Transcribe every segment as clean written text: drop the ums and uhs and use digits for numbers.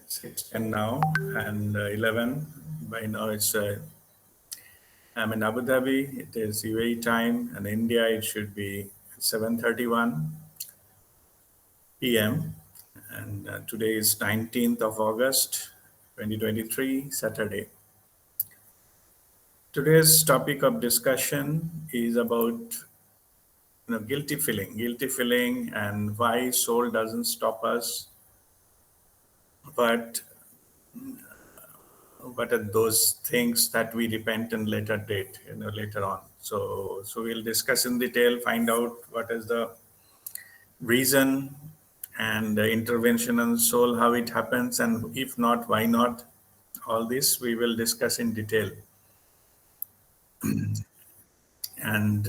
6:10 now and 11. By now I'm in Abu Dhabi. It is UAE time, and India it should be 7:31 p.m. And today is 19th of August, 2023, Saturday. Today's topic of discussion is about guilty feeling, and why soul doesn't stop us, but what are those things that we repent in later date, later on. So we'll discuss in detail, find out what is the reason and the intervention on soul, how it happens, and if not, why not. All this we will discuss in detail. And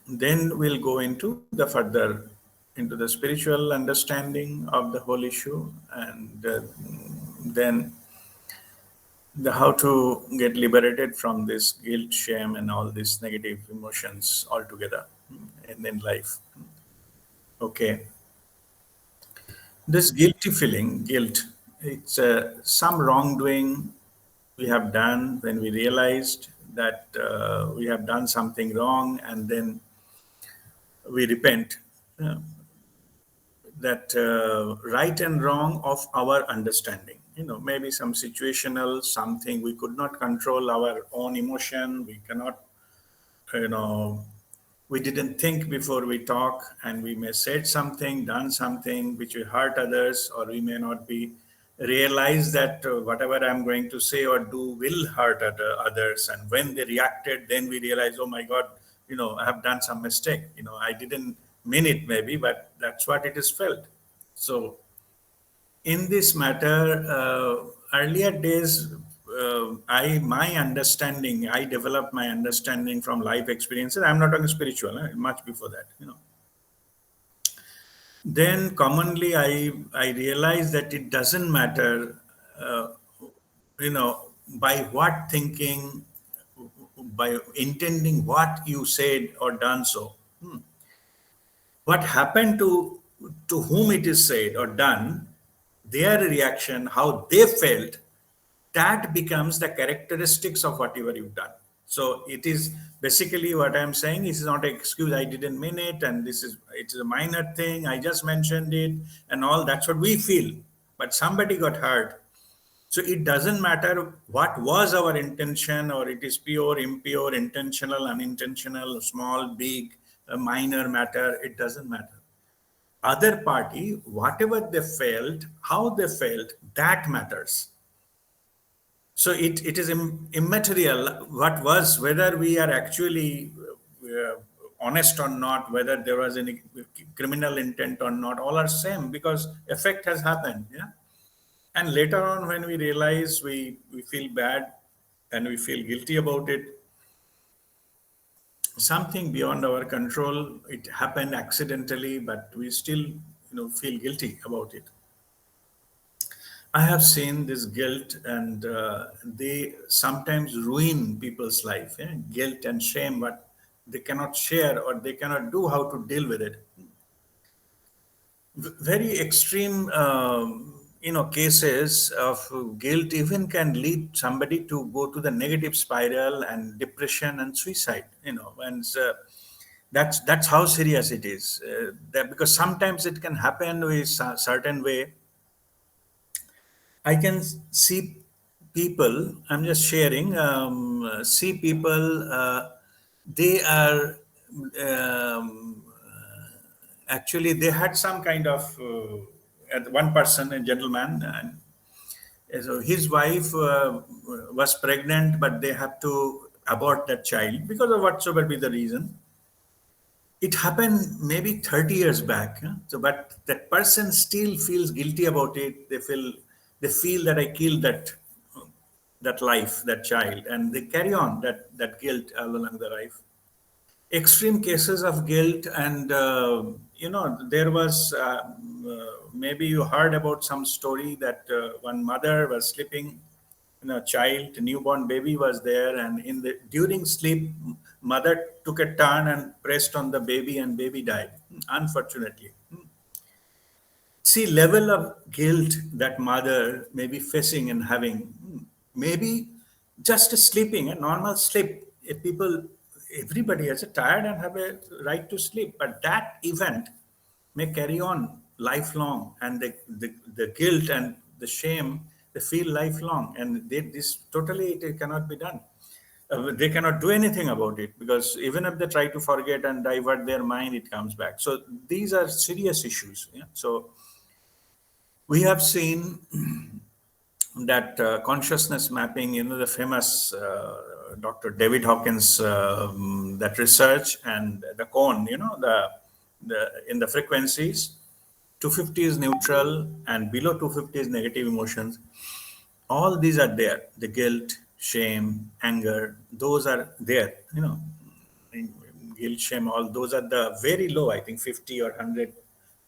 then we'll go into the spiritual understanding of the whole issue, and then the how to get liberated from this guilt, shame, and all these negative emotions altogether in life. Okay, this guilty feeling, guilt, it's some wrongdoing we have done when we realized that we have done something wrong, and then we repent. Uh, that right and wrong of our understanding, maybe some situational something we could not control our own emotion, we cannot, you know we didn't think before we talk, and we may said something, done something which will hurt others, or we may not be realize that whatever I'm going to say or do will hurt others, and when they reacted, then we realize, oh my god, I have done some mistake, I didn't mean it maybe, but that's what it is felt. So in this matter, earlier days, I developed my understanding from life experiences. I'm not talking spiritual, much before that, Then commonly, I realized that it doesn't matter, uh, by what thinking, by intending what you said or done so. What happened to whom it is said or done, their reaction, how they felt, that becomes the characteristics of whatever you've done. So it is basically what I'm saying. This is not an excuse. I didn't mean it, and it is a minor thing. I just mentioned it, and all. That's what we feel. But somebody got hurt. So it doesn't matter what was our intention, or it is pure, impure, intentional, unintentional, small, big, minor matter. It doesn't matter. Other party, whatever they felt, how they felt, that matters. So it is immaterial what was, whether we are actually honest or not, whether there was any criminal intent or not, all are same, because effect has happened. Yeah. And later on, when we realize, we feel bad and we feel guilty about it, something beyond our control, it happened accidentally, but we still feel guilty about it. I have seen this guilt, and they sometimes ruin people's life. Guilt and shame, but they cannot share, or they cannot do how to deal with it. Very extreme, cases of guilt even can lead somebody to go to the negative spiral and depression and suicide. And that's how serious it is. Because sometimes it can happen with a certain way. I can see people, I'm just sharing, see people, they are actually, they had some kind of, one person, a gentleman, and so his wife was pregnant, but they have to abort that child because of whatsoever be the reason. It happened maybe 30 years back. So, but that person still feels guilty about it. They feel that I killed that life, that child, and they carry on that guilt all along the life. Extreme cases of guilt, and there was, maybe you heard about some story that one mother was sleeping, child, newborn baby was there, and during sleep, mother took a turn and pressed on the baby, and baby died, unfortunately. See, level of guilt that mother may be facing and having, maybe just sleeping, a normal sleep. If people, everybody has a tired and have a right to sleep, but that event may carry on lifelong, and the guilt and the shame they feel lifelong, and this totally it cannot be done. They cannot do anything about it, because even if they try to forget and divert their mind, it comes back. So these are serious issues. Yeah? So we have seen that consciousness mapping, the famous Dr. David Hawkins, that research, and the cone, the in the frequencies, 250 is neutral and below 250 is negative emotions. All these are there. The guilt, shame, anger, those are there. Guilt, shame, all those are the very low, I think 50 or 100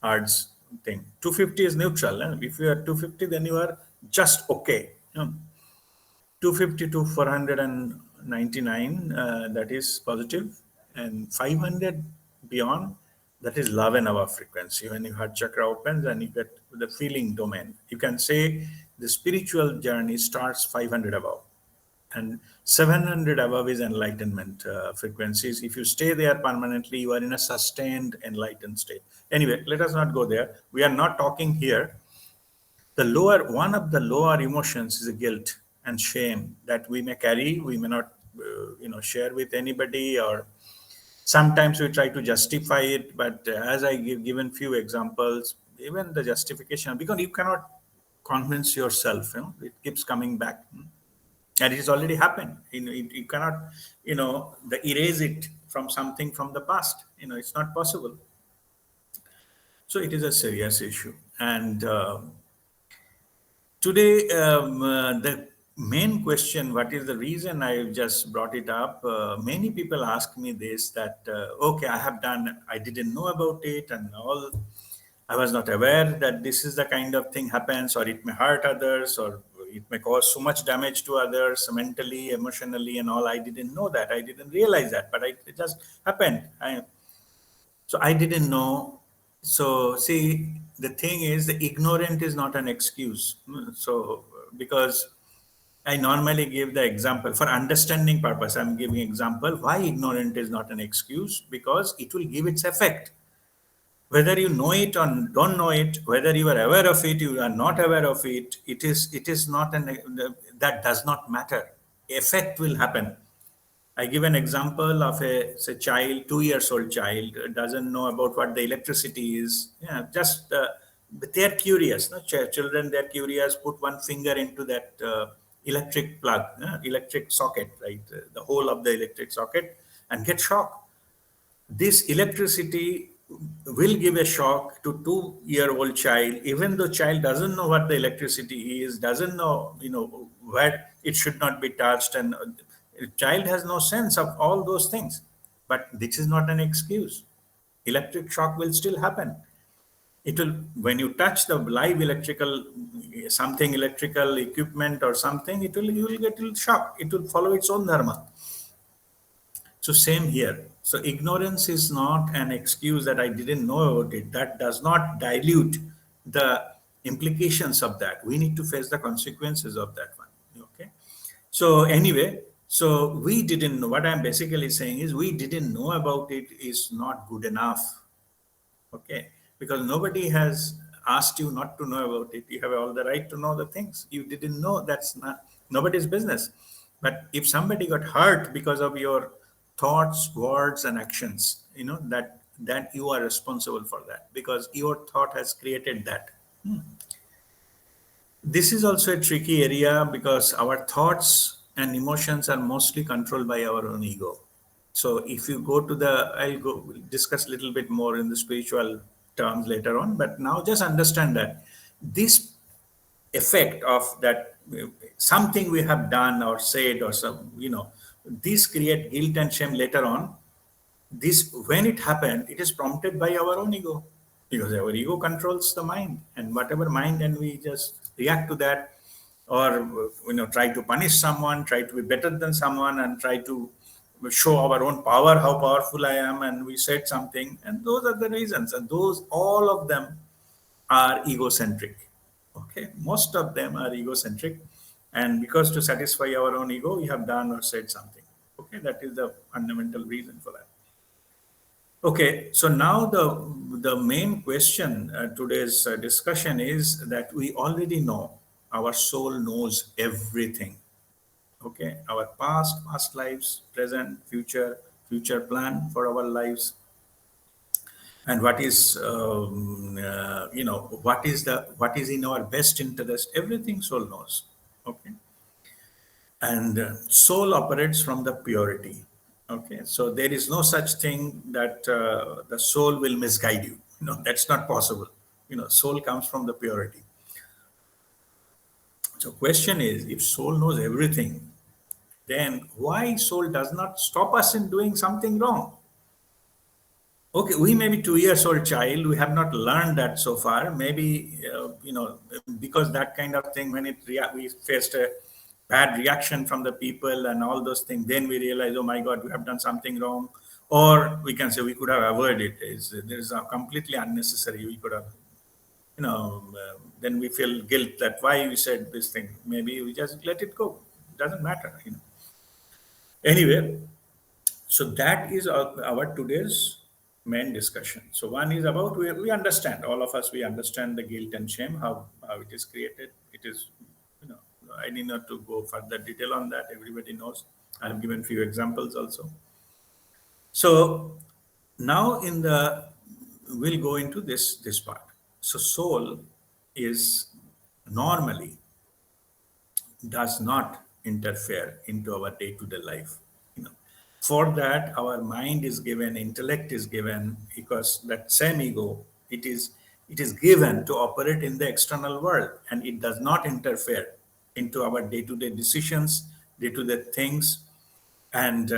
hertz thing. 250 is neutral. And if you are 250, then you are just okay. 250 to 499, that is positive, and 500 beyond, that is love and above frequency. When your heart chakra opens and you get the feeling domain, you can say the spiritual journey starts 500 above, and 700 above is enlightenment frequencies. If you stay there permanently, you are in a sustained enlightened state. Anyway, let us not go there. We are not talking here. The lower one of the lower emotions is guilt and shame that we may carry, we may not share with anybody, or sometimes we try to justify it. But as I given few examples, even the justification, because you cannot convince yourself, it keeps coming back. And it has already happened. You cannot the erase it from something from the past. It's not possible. So it is a serious issue. And today, the main question, what is the reason I just brought it up? Many people ask me this, that, okay, I didn't know about it and all. I was not aware that this is the kind of thing happens, or it may hurt others, or it may cause so much damage to others mentally, emotionally, and all. I didn't know that. I didn't realize that, but it just happened. So I didn't know. So see, the thing is, the ignorant is not an excuse. So because I normally give the example for understanding purpose, I'm giving example why ignorant is not an excuse, because it will give its effect. Whether you know it or don't know it, whether you are aware of it, you are not aware of it, it is not that does not matter. Effect will happen. I give an example of a say child, 2 years old child, doesn't know about what the electricity is. Yeah, just but they're curious. No? Children, they're curious. Put one finger into that electric plug, electric socket, right? The whole of the electric socket, and get shocked. This electricity will give a shock to 2-year-old child, even though child doesn't know what the electricity is, doesn't know, where it should not be touched, and child has no sense of all those things. But this is not an excuse. Electric shock will still happen. It will, when you touch the live electrical equipment or something, you will get a shock. It will follow its own dharma. So same here. So ignorance is not an excuse that I didn't know about it. That does not dilute the implications of that. We need to face the consequences of that one. Okay. So anyway, so we didn't know. What I'm basically saying is we didn't know about it is not good enough. Okay. Because nobody has asked you not to know about it. You have all the right to know the things. You didn't know, that's not nobody's business. But if somebody got hurt because of your thoughts, words, and actions, that you are responsible for that, because your thought has created that. This is also a tricky area, because our thoughts and emotions are mostly controlled by our own ego. So if you go to I'll go discuss a little bit more in the spiritual terms later on, but now just understand that this effect of that, something we have done or said or some, these create guilt and shame later on. This, when it happened, it is prompted by our own ego, because our ego controls the mind, and whatever mind, and we just react to that, or try to punish someone, try to be better than someone, and try to show our own power, how powerful I am, and we said something, and those are the reasons, and those, all of them are egocentric. Okay, most of them are egocentric, and because to satisfy our own ego, we have done or said something. Okay, that is the fundamental reason for that. Okay, so now the main question today's discussion is that we already know our soul knows everything. Okay, our past lives, present, future plan for our lives, and what is what is in our best interest. Everything soul knows. Okay, and soul operates from the purity. Okay, so there is no such thing that the soul will misguide you. No, that's not possible. Soul comes from the purity. So question is, if soul knows everything, then why soul does not stop us in doing something wrong? Okay, we may be 2 years old child. We have not learned that so far. Maybe because that kind of thing, when we faced a bad reaction from the people and all those things, then we realize, oh my God, we have done something wrong. Or we can say we could have avoided it. There's a completely unnecessary. We could have, then we feel guilt that why we said this thing. Maybe we just let it go. Doesn't matter. Anyway, so that is our today's main discussion. So one is about we understand, all of us, we understand the guilt and shame, how it is created. It is, I need not to go further detail on that. Everybody knows. I have given few examples also. So now we'll go into this part. So soul is normally does not interfere into our day-to-day life. You know, for that, our mind is given, intellect is given, because that same ego, it is given to operate in the external world, and it does not interfere into our day-to-day decisions, day-to-day things, and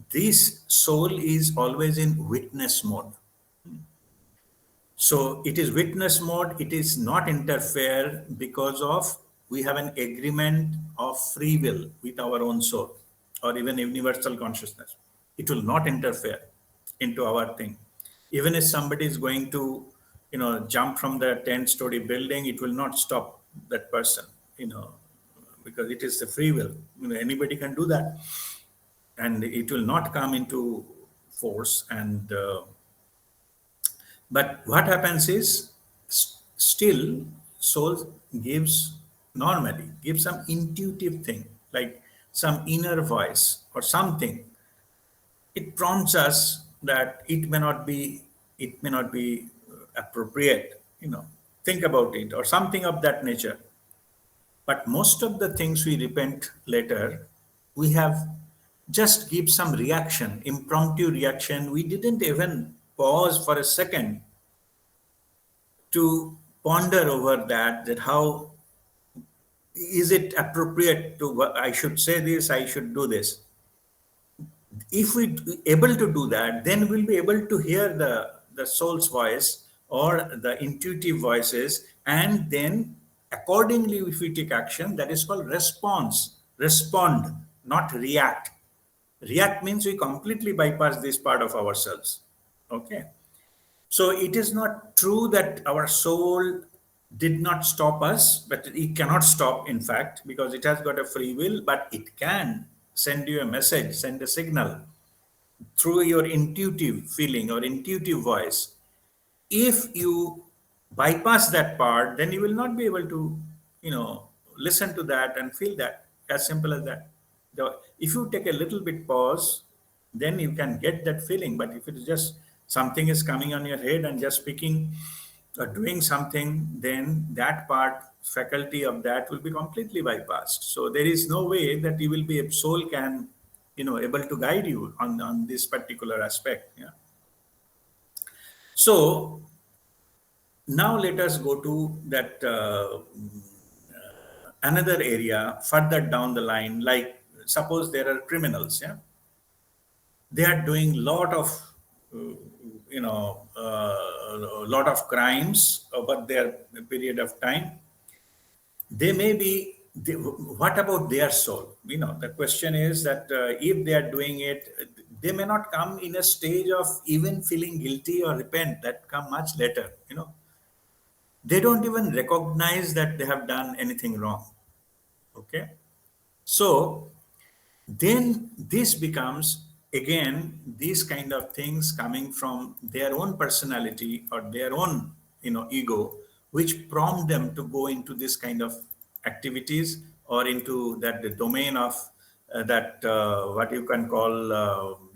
this soul is always in witness mode. So it is witness mode. It is not interfere because of we have an agreement of free will with our own soul or even universal consciousness. It will not interfere into our thing. Even if somebody is going to, jump from the 10-story building, it will not stop that person, because it is the free will. Anybody can do that, and it will not come into force. And but what happens is still soul gives some intuitive thing, like some inner voice or something. It prompts us that it may not be appropriate. Think about it or something of that nature. But most of the things we repent later, we have just give some reaction, impromptu reaction. We didn't even pause for a second to ponder over that how is it appropriate to, I should say this, I should do this. If we able to do that, then we'll be able to hear the soul's voice or the intuitive voices, and then accordingly, if we take action, that is called respond, not react. React means we completely bypass this part of ourselves. Okay, so it is not true that our soul did not stop us, but it cannot stop, in fact, because it has got a free will, but it can send you a message, send a signal through your intuitive feeling or intuitive voice. If you bypass that part, then you will not be able to, listen to that and feel that. As simple as that. If you take a little bit pause, then you can get that feeling. But if it is just something is coming on your head and just speaking or doing something, then that part, faculty of that will be completely bypassed. So there is no way that you will be, soul can, able to guide you on this particular aspect. Yeah. So now let us go to that another area further down the line. Like suppose there are criminals, yeah, they are doing lot of lot of crimes over their period of time. They may be. What about their soul? The question is that if they are doing it, they may not come in a stage of even feeling guilty or repent. That come much later. They don't even recognize that they have done anything wrong. Okay. So then this becomes again these kind of things coming from their own personality or their own ego, which prompt them to go into this kind of activities or into that the domain of that what you can call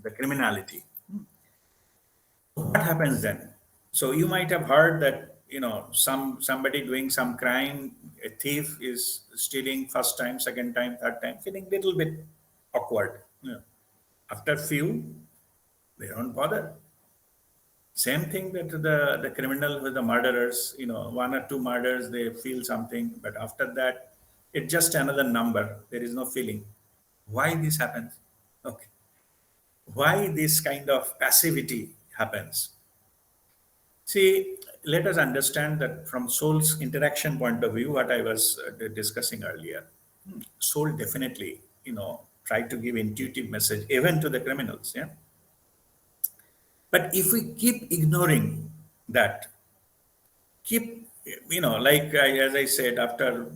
the criminality. What happens then? So you might have heard that somebody doing some crime, a thief is stealing first time, second time, third time, feeling little bit awkward. After few, they don't bother. Same thing that the criminal with the murderers, one or two murders, they feel something, but after that, it's just another number. There is no feeling. Why this happens? Okay. Why this kind of passivity happens? See, let us understand that from soul's interaction point of view, what I was discussing earlier. Soul definitely, try to give intuitive message even to the criminals. Yeah. But if we keep ignoring that, keep, like as I said, after,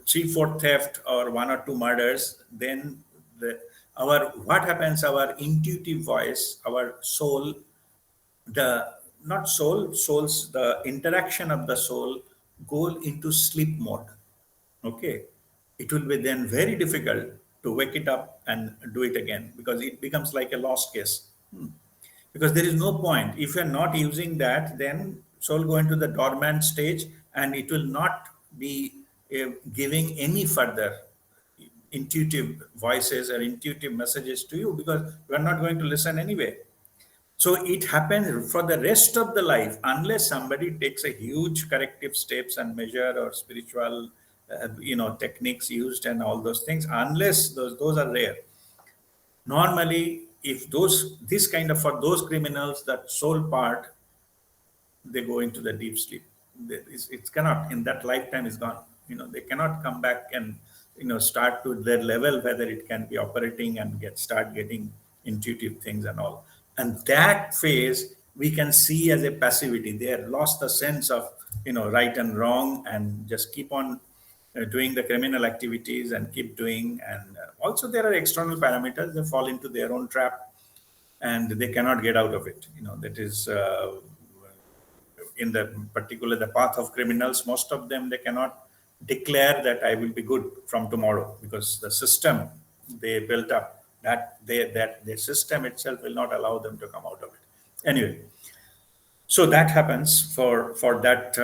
three, four theft or one or two murders, then what happens, our intuitive voice, our soul, the not soul's the interaction of the soul go into sleep mode. Okay. It will be then very difficult to wake it up and do it again because it becomes like a lost case. Because there is no point. If you're not using that, then soul go into the dormant stage and it will not be giving any further intuitive voices or intuitive messages to you because you are not going to listen anyway. So it happens for the rest of the life unless somebody takes a huge corrective steps and measure or spiritual, techniques used and all those things. Unless those are rare. Normally, if this kind of for those criminals that soul part, they go into the deep sleep. It cannot in that lifetime is gone. They cannot come back and start to their level whether it can be operating and start getting intuitive things and all. And that phase we can see as a passivity. They have lost the sense of right and wrong and just keep on doing the criminal activities and keep doing. And also there are external parameters. They fall into their own trap and they cannot get out of it. That is in the particular the path of criminals, most of them they cannot declare that I will be good from tomorrow because the system they built up that the system itself will not allow them to come out of it. Anyway, so that happens for that.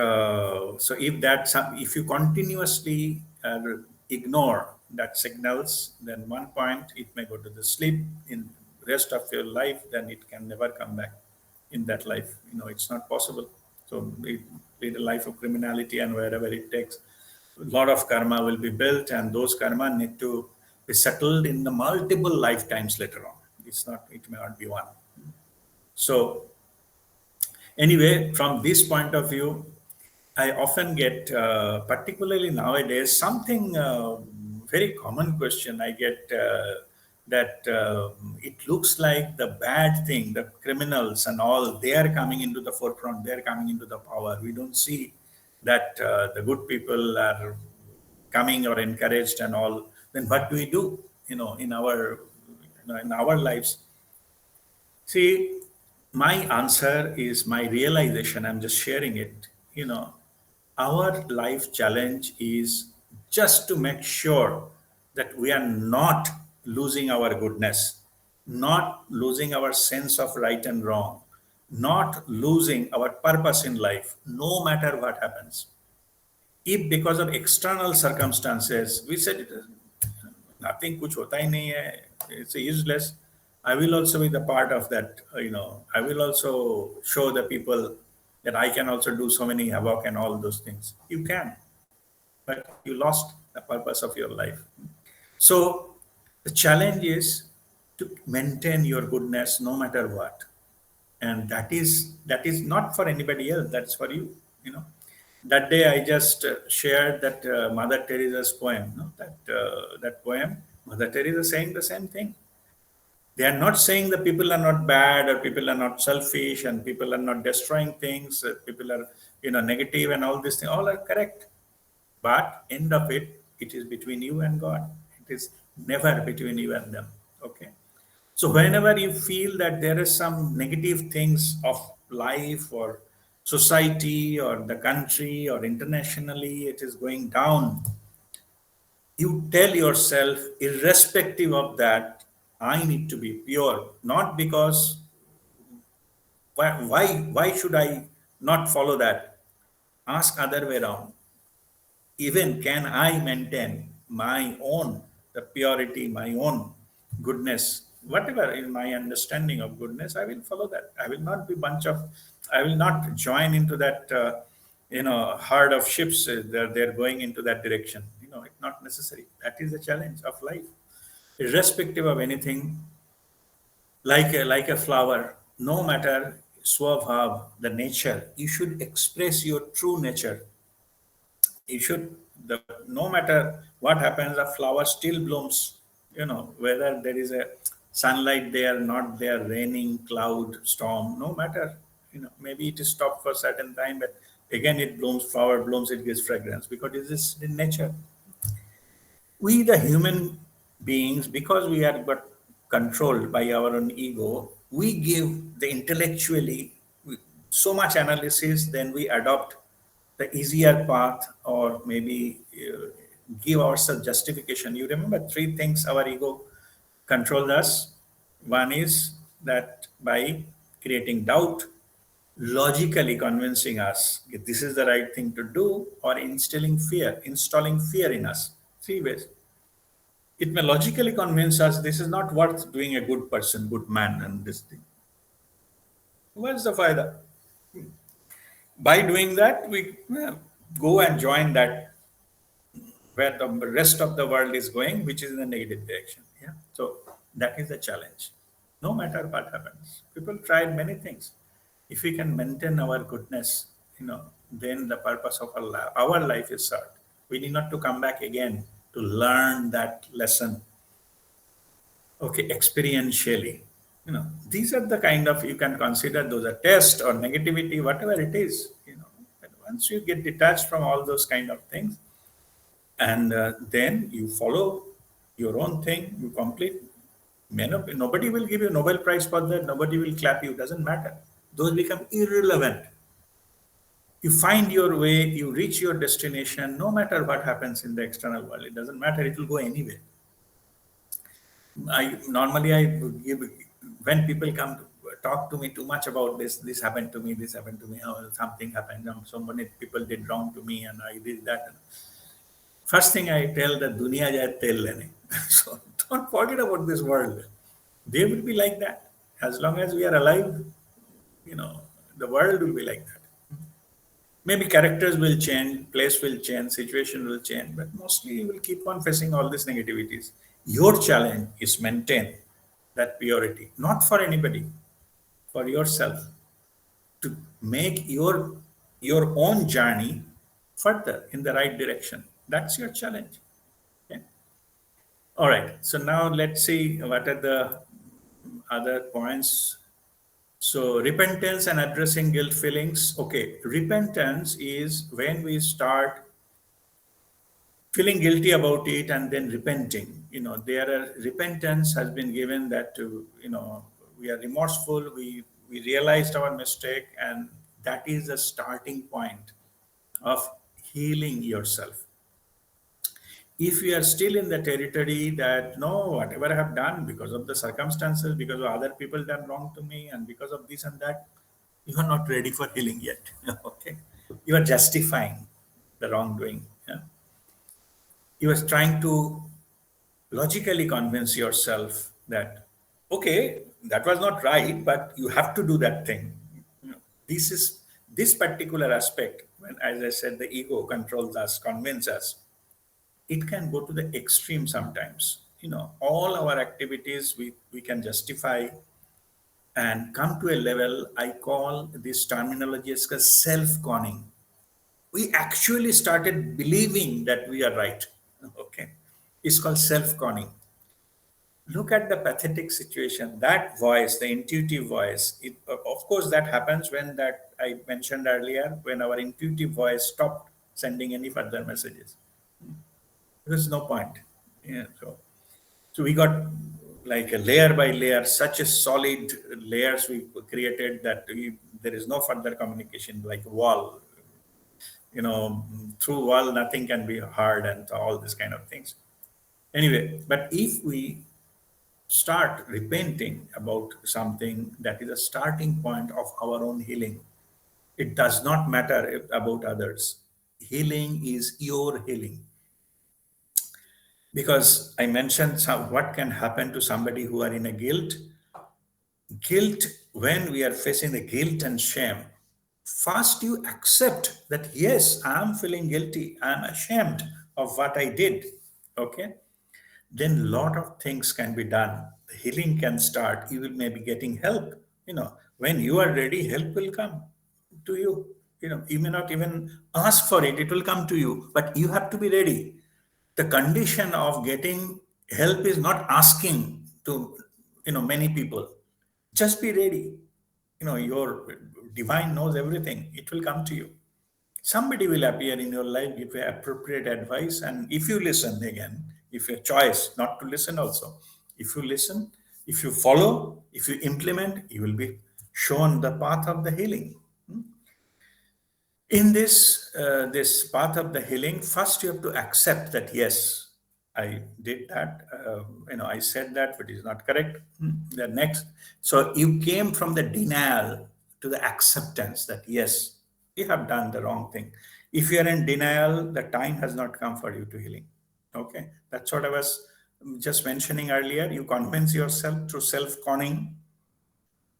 So if you continuously ignore that signals, then one point it may go to the sleep in rest of your life. Then it can never come back in that life. It's not possible. So it lead a life of criminality, and wherever it takes, a lot of karma will be built, and those karma need to be settled in the multiple lifetimes later on. It may not be one. So anyway, from this point of view, I often get, particularly nowadays, something very common question I get that it looks like the bad thing, the criminals and all, they are coming into the forefront, they are coming into the power. We don't see that the good people are coming or encouraged and all. Then what do we do? In our lives. See, my answer is my realization. I'm just sharing it. Our life challenge is just to make sure that we are not losing our goodness, not losing our sense of right and wrong, not losing our purpose in life, no matter what happens. If because of external circumstances, we said nothing, kuch hota hi nahi hai, it's useless. I will also be the part of that. I will also show the people that I can also do so many havoc and all those things. You can, but you lost the purpose of your life. So the challenge is to maintain your goodness no matter what, and that is not for anybody else. That's for you. That day I just shared that Mother Teresa's poem. No? That poem, Mother Teresa saying the same thing. They are not saying that people are not bad or people are not selfish and people are not destroying things, people are, negative and all these things. All are correct. But end of it, it is between you and God. It is never between you and them. Okay. So whenever you feel that there is some negative things of life or society or the country or internationally, it is going down, you tell yourself, irrespective of that, I need to be pure. Not because why should I not follow that? Ask other way around. Even can I maintain my own the purity, my own goodness, whatever is my understanding of goodness, I will follow that. I will not be bunch of, I will not join into that, herd of ships. They're going into that direction. It's not necessary. That is the challenge of life, irrespective of anything. Like a flower, no matter swabhav, the nature, you should express your true nature. You should, no matter what happens, the flower still blooms. Whether there is a sunlight there, not there, raining, cloud, storm, no matter. Maybe it is stopped for a certain time, but again it blooms, flower blooms, it gives fragrance because it is in nature. We, the human beings, because we are but controlled by our own ego, we give the intellectually so much analysis, then we adopt the easier path, or maybe give ourselves justification. You remember three things our ego controls us. One is that by creating doubt, logically convincing us that this is the right thing to do, or installing fear in us. Three ways. It may logically convince us this is not worth doing a good person, good man, and this thing. What's the fayda? By doing that, we go and join that where the rest of the world is going, which is in the negative direction. Yeah. So that is the challenge. No matter what happens, people tried many things. If we can maintain our goodness, then the purpose of our life is served. We need not to come back again to learn that lesson. Okay, experientially. These are the kind of, you can consider those are test or negativity, whatever it is. And once you get detached from all those kind of things, and then you follow your own thing, you complete. Nobody will give you Nobel Prize for that. Nobody will clap you. Doesn't matter. Those become irrelevant. You find your way. You reach your destination. No matter what happens in the external world, it doesn't matter. It will go anyway. I give, when people come to talk to me too much about this happened to me, this happened to me, or something happened, so many people did wrong to me, and I did that. First thing I tell the dunya jaye tel lene. So don't forget about this world. They will be like that. As long as we are alive, you know, the world will be like that. Maybe characters will change, place will change, situation will change, but mostly you will keep on facing all these negativities. Your challenge is maintain that purity, not for anybody, for yourself, to make your own journey further in the right direction. That's your challenge. Okay? All right. So now let's see what are the other points. So repentance and addressing guilt feelings. Okay, repentance is when we start feeling guilty about it and then repenting. There are repentance has been given that to, we are remorseful, we realized our mistake, and that is the starting point of healing yourself. If you are still in the territory that no, whatever I have done because of the circumstances, because of other people done wrong to me, and because of this and that, you are not ready for healing yet. Okay, you are justifying the wrongdoing. Yeah? You are trying to logically convince yourself that okay, that was not right, but you have to do that thing. This is this particular aspect. When, as I said, the ego controls us, convinces us, it can go to the extreme sometimes. All our activities we can justify and come to a level, I call this terminology as self-conning. We actually started believing that we are right. Okay, it's called self-conning. Look at the pathetic situation. That voice, the intuitive voice, of course, that happens when that I mentioned earlier, when our intuitive voice stopped sending any further messages. There's no point. Yeah, so we got like a layer by layer, such a solid layers we created that there is no further communication, like wall. You know, through wall, nothing can be heard, and all these kind of things. Anyway, but if we start repenting about something, that is a starting point of our own healing. It does not matter about others. Healing is your healing. Because I mentioned what can happen to somebody who are in a guilt. Guilt, when we are facing the guilt and shame, first you accept that, yes, I am feeling guilty. I am ashamed of what I did. Okay. Then lot of things can be done. The healing can start. You will maybe getting help. When you are ready, help will come to you. You may not even ask for it, it will come to you, but you have to be ready. The condition of getting help is not asking to, many people. Just be ready. Your divine knows everything. It will come to you. Somebody will appear in your life, give you appropriate advice, and if you listen, again, if your choice not to listen also, if you listen, if you follow, if you implement, you will be shown the path of the healing. In this path of the healing, first you have to accept that, yes, I did that. I said that, but it's not correct. The next, so you came from the denial to the acceptance that, yes, you have done the wrong thing. If you are in denial, the time has not come for you to healing. Okay, that's what I was just mentioning earlier. You convince yourself through self conning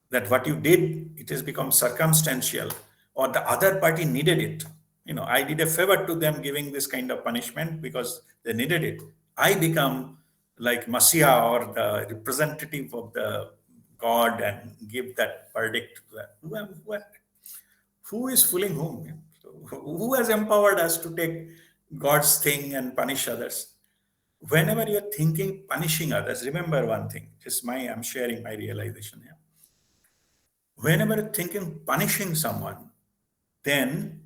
that what you did, it has become circumstantial, or the other party needed it. I did a favor to them giving this kind of punishment because they needed it. I become like Messiah or the representative of the God and give that verdict to that. Who is fooling whom? So who has empowered us to take God's thing and punish others? Whenever you're thinking punishing others, remember one thing. I'm sharing my realization here. Whenever you're thinking punishing someone, then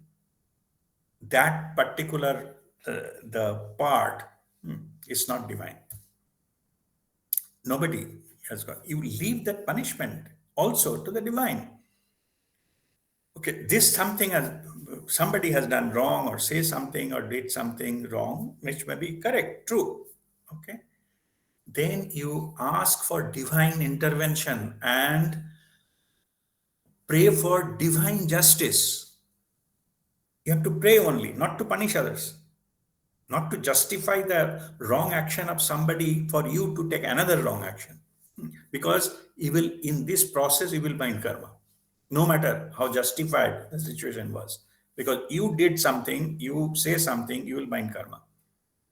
that particular the part is not divine. Nobody has got. You leave that punishment also to the divine. Okay, this something has somebody has done wrong or say something or did something wrong, which may be correct, true. Okay, then you ask for divine intervention and pray for divine justice. You have to pray only, not to punish others, not to justify the wrong action of somebody for you to take another wrong action. Because you will, in this process, you will find karma, no matter how justified the situation was. Because you did something, you say something, you will find karma.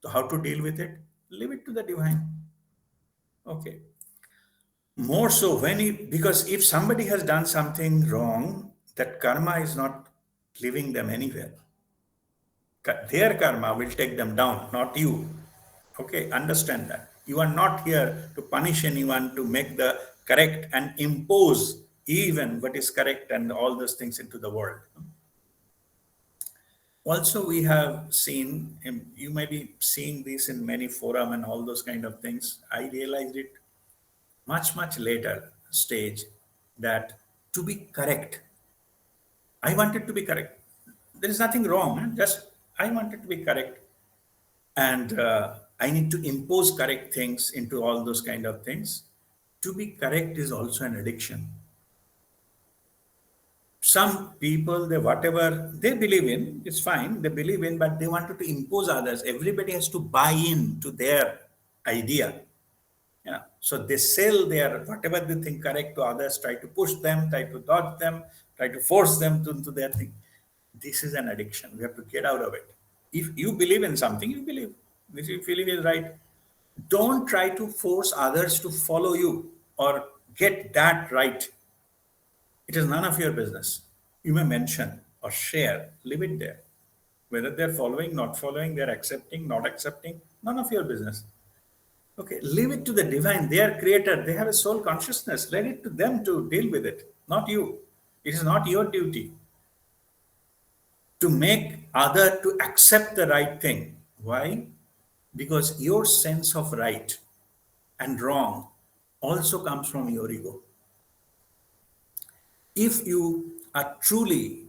So, how to deal with it? Leave it to the divine. Okay. More so because if somebody has done something wrong, that karma is not leaving them anywhere. Their karma will take them down, not you. Okay, understand that. You are not here to punish anyone, to make the correct and impose even what is correct and all those things into the world. Also, we have seen, you may be seeing this in many forum and all those kind of things. I realized it much, much later stage that to be correct, I wanted to be correct. There is nothing wrong, just I wanted to be correct. And I need to impose correct things into all those kind of things. To be correct is also an addiction. Some people, they whatever they believe in, it's fine, they believe in, but they wanted to impose others. Everybody has to buy in to their idea. Yeah. So they sell their whatever they think correct to others, try to push them, try to dodge them, try to force them to into their thing. This is an addiction. We have to get out of it. If you believe in something, you believe. If you believe is right, don't try to force others to follow you or get that right. It is none of your business. You may mention or share, leave it there. Whether they're following, not following, they're accepting, not accepting, none of your business. Okay, leave it to the divine. They are creator. They have a soul consciousness. Let it to them to deal with it, not you. It is not your duty to make other to accept the right thing. Why? Because your sense of right and wrong also comes from your ego. If you are truly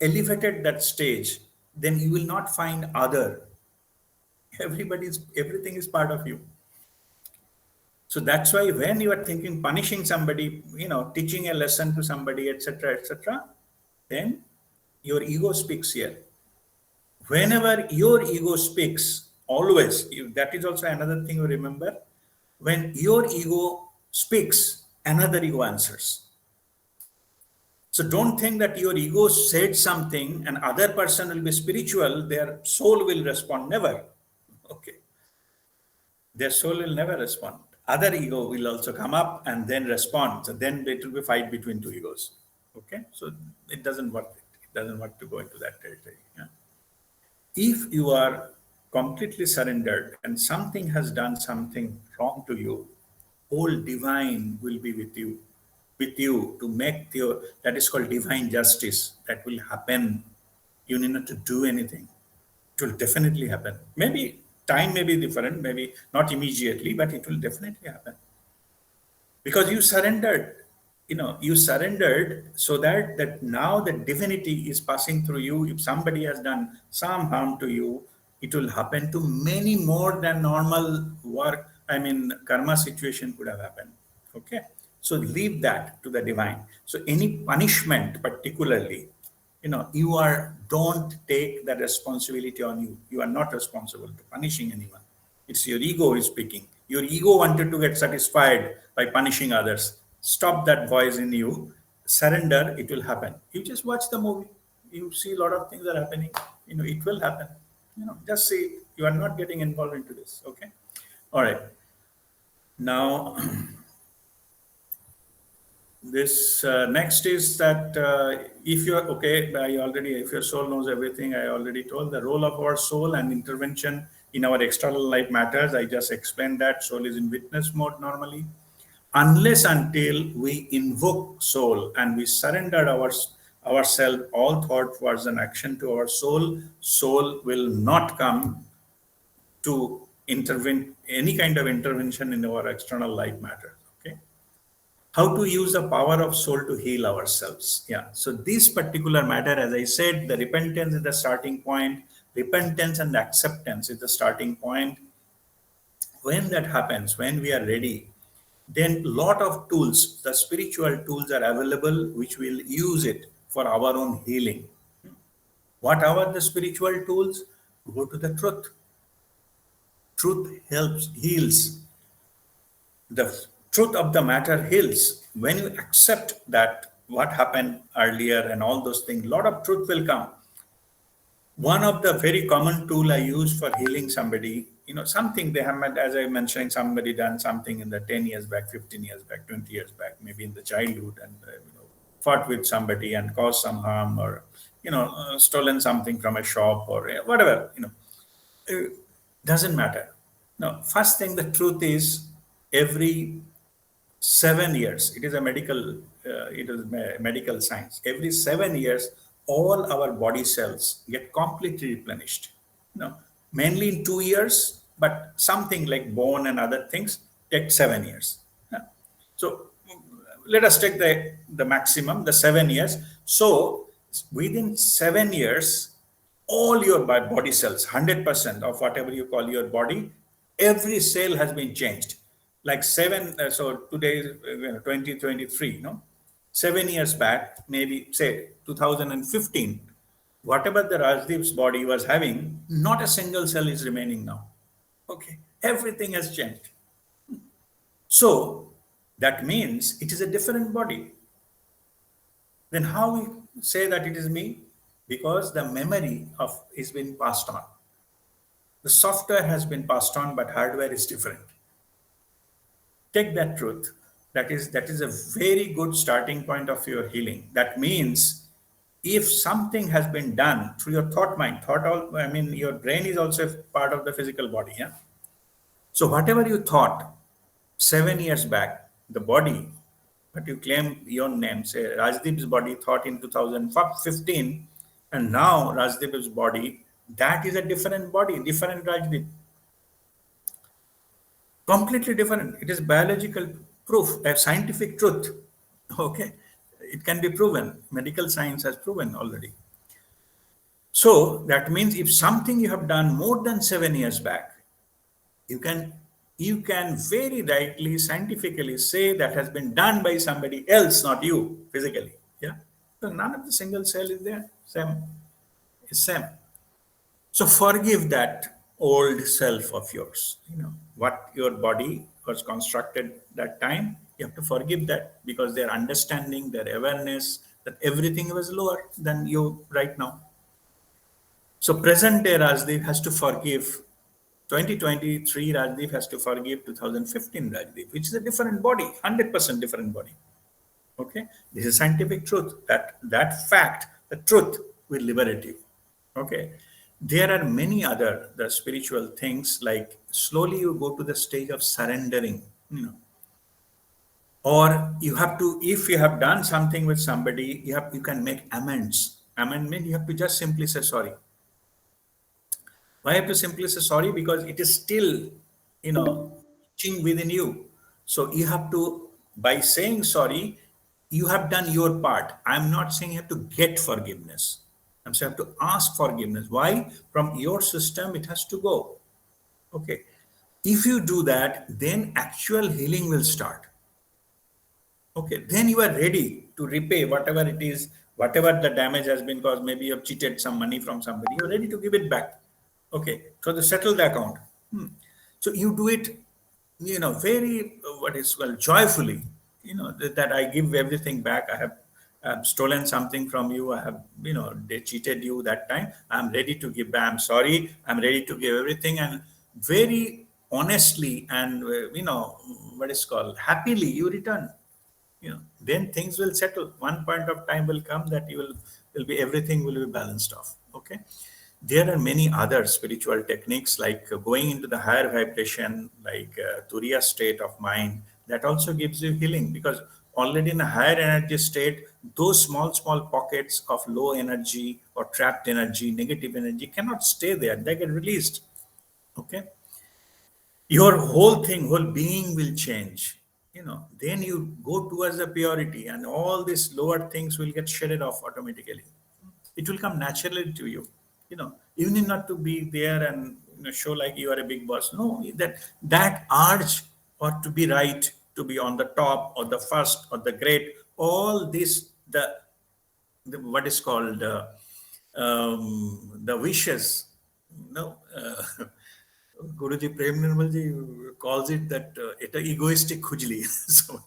elevated that stage, then you will not find other. Everything is part of you. So that's why when you are thinking punishing somebody, teaching a lesson to somebody, etc., then your ego speaks here. Whenever your ego speaks, always, that is also another thing you remember. When your ego speaks, another ego answers. So don't think that your ego said something and other person will be spiritual, their soul will respond. Never. Okay. Their soul will never respond. Other ego will also come up and then respond. So then it will be fight between two egos. Okay. So it doesn't work. It doesn't work to go into that territory. Yeah. If you are completely surrendered and something has done something wrong to you, whole divine will be with you to make your, that is called divine justice. That will happen. You need not to do anything. It will definitely happen. Maybe time may be different, maybe not immediately, but it will definitely happen because you surrendered. You surrendered so that now the divinity is passing through you. If somebody has done some harm to you, it will happen to many more than normal work, karma situation could have happened. Okay, so leave that to the divine. So any punishment particularly, you are, don't take the responsibility on you. You are not responsible to punishing anyone. It's your ego who is speaking. Your ego wanted to get satisfied by punishing others. Stop that voice in you. Surrender, it will happen. You just watch the movie. You see a lot of things are happening. It will happen. Just see. You are not getting involved into this. Okay. All right. Now, this next is that if you're okay, if your soul knows everything, I already told the role of our soul and intervention in our external life matters. I just explained that soul is in witness mode normally. Unless until we invoke soul and we surrender ourselves, all thought, words, and action to our soul, soul will not come to intervene, any kind of intervention in our external life matters. Okay. How to use the power of soul to heal ourselves. Yeah. So this particular matter, as I said, the repentance is the starting point. Repentance and acceptance is the starting point. When that happens, when we are ready, then lot of tools, the spiritual tools are available, which will use it for our own healing. What are the spiritual tools? Go to the truth. Truth helps, heals. The truth of the matter heals. When you accept that what happened earlier and all those things, lot of truth will come. One of the very common tool I use for healing somebody, something they have, as I mentioned, somebody done something in the 10 years back, 15 years back, 20 years back, maybe in the childhood, and fought with somebody and caused some harm, or stolen something from a shop, or whatever, it doesn't matter. No, first thing, the truth is, every 7 years, it is a medical science. Every 7 years, all our body cells get completely replenished. Mainly in 2 years, but something like bone and other things take 7 years. Yeah. So let us take the maximum, the 7 years. So within 7 years, all your body cells, 100% of whatever you call your body, every cell has been changed. Like so today is 2023, 7 years back, maybe say 2015, whatever the Rajdeep's body was having, not a single cell is remaining now. Okay, everything has changed. So that means it is a different body. Then how we say that it is me? Because the memory of is been passed on. The software has been passed on, but hardware is different. Take that truth. That is a very good starting point of your healing. That means if something has been done through your thought mind, your brain is also part of the physical body. Yeah. So whatever you thought 7 years back, the body, but you claim your name, say Rajdeep's body thought in 2015, and now Rajdeep's body, that is a different body, different Rajdeep, completely different. It is biological proof, a scientific truth. Okay, it can be proven. Medical science has proven already. So that means if something you have done more than 7 years back, you can you can very rightly scientifically say that has been done by somebody else, not you physically. Yeah. So none of the single cell is there. Same. It's same. So forgive that old self of yours. What your body was constructed that time. You have to forgive that because their understanding, their awareness, that everything was lower than you right now. So present day Rajdeep has to forgive 2023 Rajdeep has to forgive 2015 Rajdeep, which is a different body, 100% different body. Okay, this is scientific truth. That fact, the truth, will liberate you. Okay, there are many other the spiritual things like slowly you go to the stage of surrendering. Or you have to, if you have done something with somebody, you can make amends. Amendment, you have to just simply say sorry. Why I have to simply say sorry? Because it is still, itching within you. So you have to, by saying sorry, you have done your part. I'm not saying you have to get forgiveness. I'm saying you have to ask forgiveness. Why? From your system, it has to go. Okay. If you do that, then actual healing will start. Okay, then you are ready to repay whatever it is, whatever the damage has been caused. Maybe you have cheated some money from somebody. You're ready to give it back. Okay, so to settle the account. So you do it, very what is called joyfully. That I give everything back. I have stolen something from you. I have, they cheated you that time. I'm ready to give back. I'm sorry. I'm ready to give everything, and very honestly and what is called happily you return. Then things will settle. One point of time will come that you will be everything will be balanced off. Okay, there are many other spiritual techniques like going into the higher vibration, like turiya state of mind, that also gives you healing, because already in a higher energy state, those small pockets of low energy or trapped energy, negative energy, cannot stay there. They get released. Okay, your whole being will change. Then you go towards the purity, and all these lower things will get shredded off automatically. It will come naturally to you. You need not to be there and show like you are a big boss. No, that urge, or to be right, to be on the top or the first or the great, all this, the what is called the wishes. Guruji Prem Nirmal ji calls it that it's an egoistic khujli. So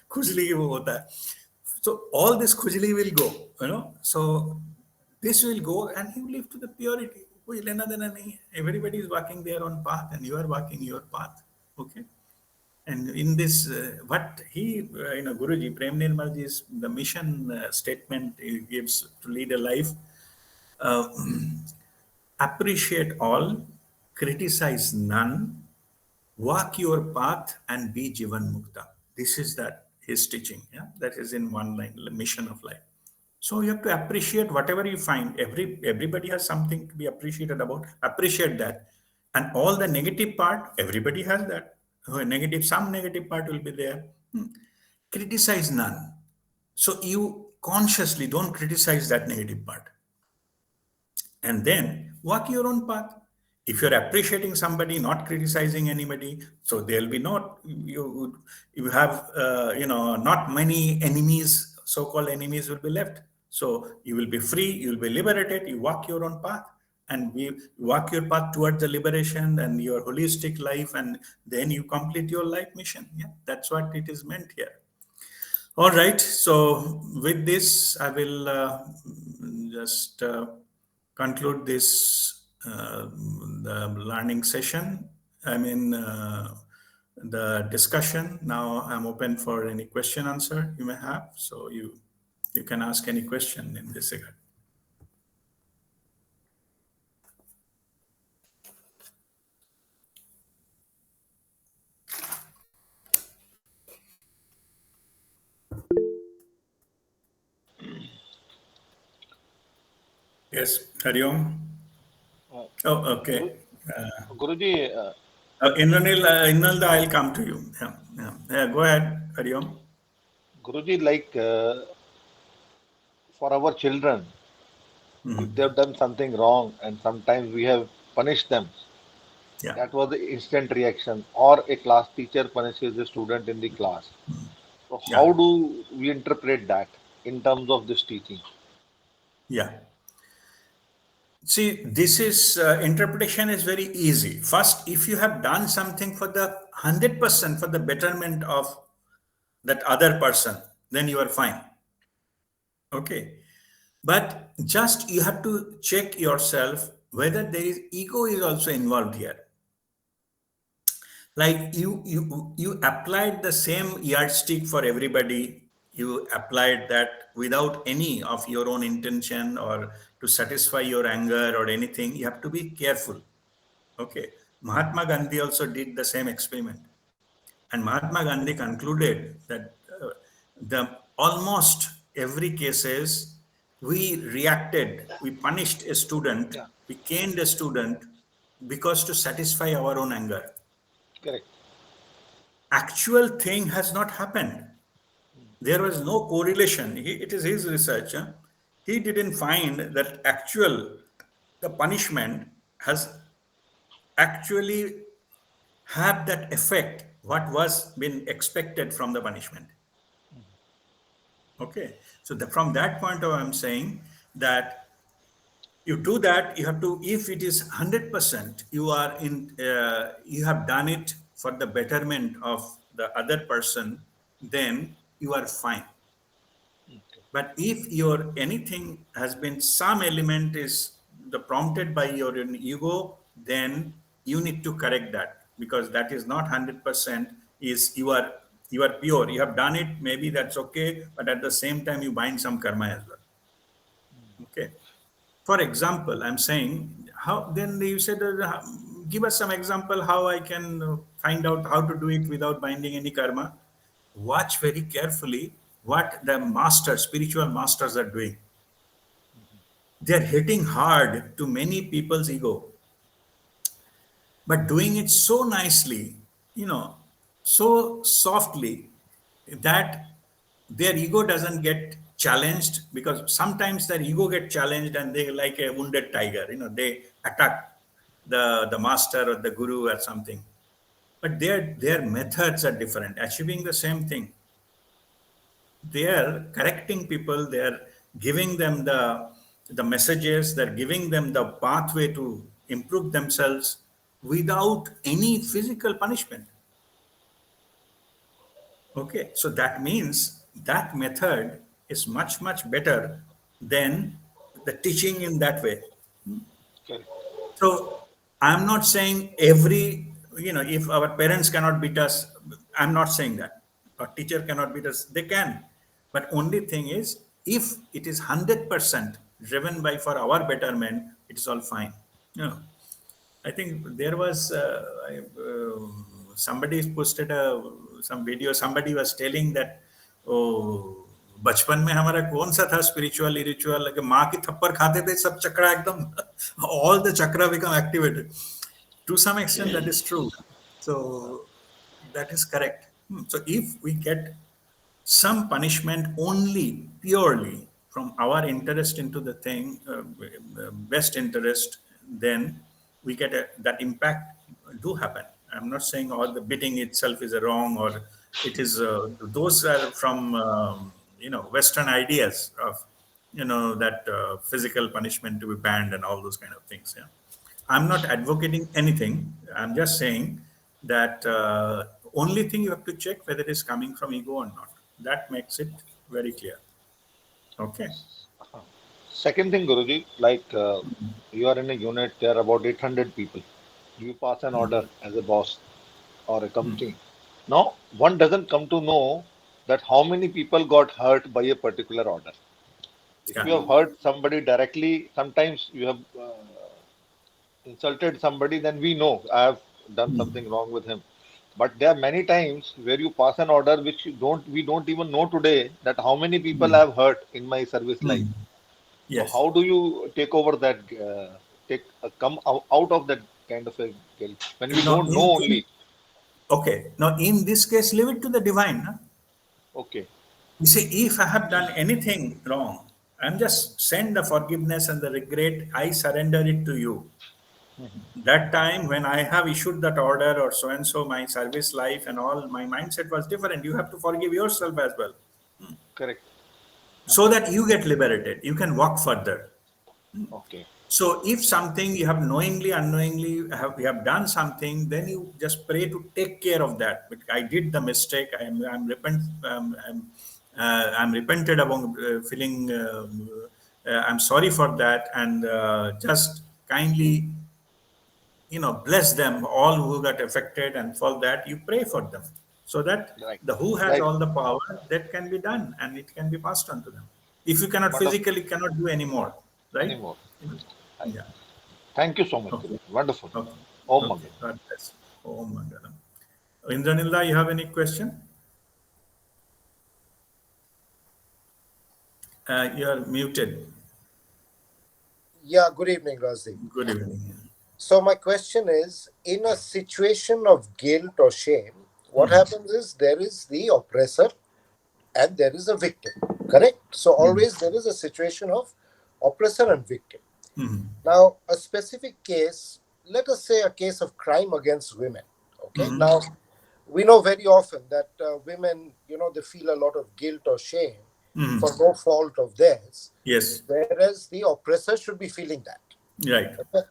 khujli wo hota hai. So all this khujli will go. So this will go and he will live to the purity. कोई लेना देना नहीं है. Everybody is walking their own path and you are walking your path. Okay. And in this, what he, Guruji Prem Nirmal ji's the mission statement he gives to lead a life. Uh, Appreciate all, criticize none, walk your path and be Jivan Mukta. This is that his teaching. Yeah, that is in one line, the mission of life. So you have to appreciate whatever you find. Everybody has something to be appreciated about. Appreciate that, and all the negative part, everybody has that. Some negative part will be there. Criticize none. So you consciously don't criticize that negative part, and then walk your own path. If you're appreciating somebody, not criticizing anybody, so there'll be not you have not many enemies, so-called enemies will be left. So you will be free, you'll be liberated. You walk your own path, and we walk your path towards the liberation and your holistic life, and then you complete your life mission. Yeah, that's what it is meant here. All right. So with this, I will just conclude this the learning session. I mean the discussion. Now I'm open for any question answer you may have. So you can ask any question in this regard. Yes, Hari Om. Uh, Oh, okay. Guru, Guruji, Inalda, I'll come to you. Yeah, yeah. Yeah, go ahead, Hari Om. Guruji, like for our children, if they have done something wrong and sometimes we have punished them, Yeah, that was the instant reaction, or a class teacher punishes a student in the class. So, yeah, how do we interpret that in terms of this teaching? yeah. See, this is interpretation is very easy. First, if you have done something for the 100% for the betterment of that other person, then you are fine. Okay. But just you have to check yourself whether there is ego is also involved here. Like you applied the same yardstick for everybody. You applied that without any of your own intention or to satisfy your anger or anything. You have to be careful. Okay. Mahatma Gandhi also did the same experiment. And Mahatma Gandhi concluded that the almost every cases we reacted, we punished a student, Yeah, we caned a student because to satisfy our own anger. correct. Actual thing has not happened. There was no correlation. It is his research. Huh? He didn't find that actual the punishment has actually have that effect what was been expected from the punishment. Okay, so from that point of I'm saying that you do that you have to if it is 100% you are in you have done it for the betterment of the other person, then you are fine. Okay. But if your anything has been some element is the prompted by your own ego, then you need to correct that because that is not 100% is you are pure. You have done it, maybe that's okay, but at the same time you bind some karma as well. Okay. For example, I'm saying how then you said give us some example how I can find out how to do it without binding any karma. Watch very carefully what the masters, spiritual masters are doing. They're hitting hard to many people's ego, but doing it so nicely, you know, so softly that their ego doesn't get challenged because sometimes their ego get challenged and they like a wounded tiger, they attack the master or the guru or something. But their methods are different, achieving the same thing. They are correcting people, they are giving them the messages, they're giving them the pathway to improve themselves without any physical punishment. Okay, so that means that method is much much better than the teaching in that way. Correct. So I'm not saying if our parents cannot beat us, I'm not saying that. A teacher cannot beat us, they can. But only thing is, if it is 100% driven by for our betterment, it's all fine. You know, I think there was somebody posted some video. Somebody was telling that, oh, बचपन में हमारा कौन सा था spiritual ritual कि माँ की थप्पड़ खाते थे सब चक्रा एकदम all the chakra become activated. To some extent, that is true. So that is correct. So if we get some punishment only purely from our interest into the thing, best interest, then we get that impact do happen. I'm not saying all the beating itself is a wrong or it is those are from Western ideas of that physical punishment to be banned and all those kind of things. Yeah. I'm not advocating anything. I'm just saying that only thing you have to check whether it is coming from ego or not. That makes it very clear. Okay. Uh-huh. Second thing, Guruji, like you are in a unit, there are about 800 people. You pass an order as a boss or a company. Now, one doesn't come to know that how many people got hurt by a particular order. If you Yeah. have hurt somebody directly, sometimes you have insulted somebody, then we know I have done something wrong with him. But there are many times where you pass an order which we don't even know today that how many people I have hurt in my service life. So Yes. how do you take over that, take come out of that kind of a guilt when we Now, don't know only? okay. Now, in this case, leave it to the divine. Huh? Okay. You see, if I have done anything wrong, I'm just send the forgiveness and the regret. I surrender it to you. Mhm. That time when I have issued that order or so and so, my service life and all, my mindset was different. You have to forgive yourself as well, Correct. so that you get liberated. You can walk further. Okay. So if something you have knowingly, unknowingly you have done something, then you just pray to take care of that. But I did the mistake. I'm repented about feeling. I'm sorry for that, and just kindly, bless them all who got affected, and for that you pray for them, so that Right. the who has Right. all the power that can be done, and it can be passed on to them. If you cannot Wonderful. physically cannot do anymore, right? Anymore. You know? Right. Yeah. Thank you so much, Okay. Guruji. Wonderful. Okay. Om Okay. Mangalam. God bless. Om Mangalam. Indranilda, you have any question? You are muted. Yeah, good evening, Razi. Good evening. So, my question is, in a situation of guilt or shame, what Mhm. happens is there is the oppressor and there is a victim, correct? So, always there is a situation of oppressor and victim. Mhm. Now, a specific case, let us say a case of crime against women, okay? Mhm. Now, we know very often that women, they feel a lot of guilt or shame for Mhm. no fault of theirs, Yes. whereas the oppressor should be feeling that. Right. Okay?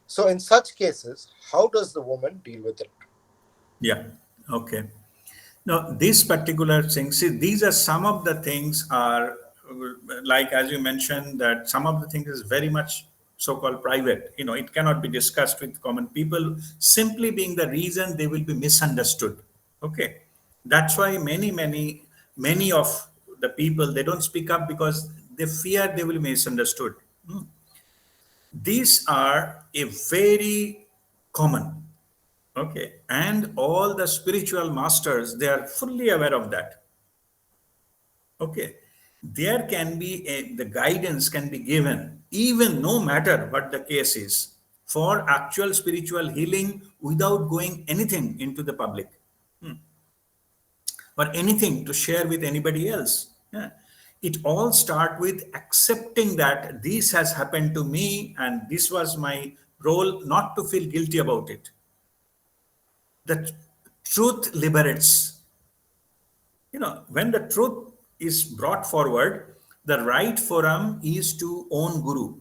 So, in such cases, how does the woman deal with it? Yeah. Okay. Now, this particular thing, see, these are some of the things are like, as you mentioned, that some of the things is very much so-called private. It cannot be discussed with common people, simply being the reason they will be misunderstood. Okay. That's why many of the people, they don't speak up because they fear they will be misunderstood. These are a very common. Okay. And all the spiritual masters, they are fully aware of that. Okay. There can be the guidance can be given, even no matter what the case is, for actual spiritual healing without going anything into the public or anything to share with anybody else. Yeah. It all start with accepting that this has happened to me and this was my role, not to feel guilty about it. The truth liberates. When the truth is brought forward, the right forum is to own guru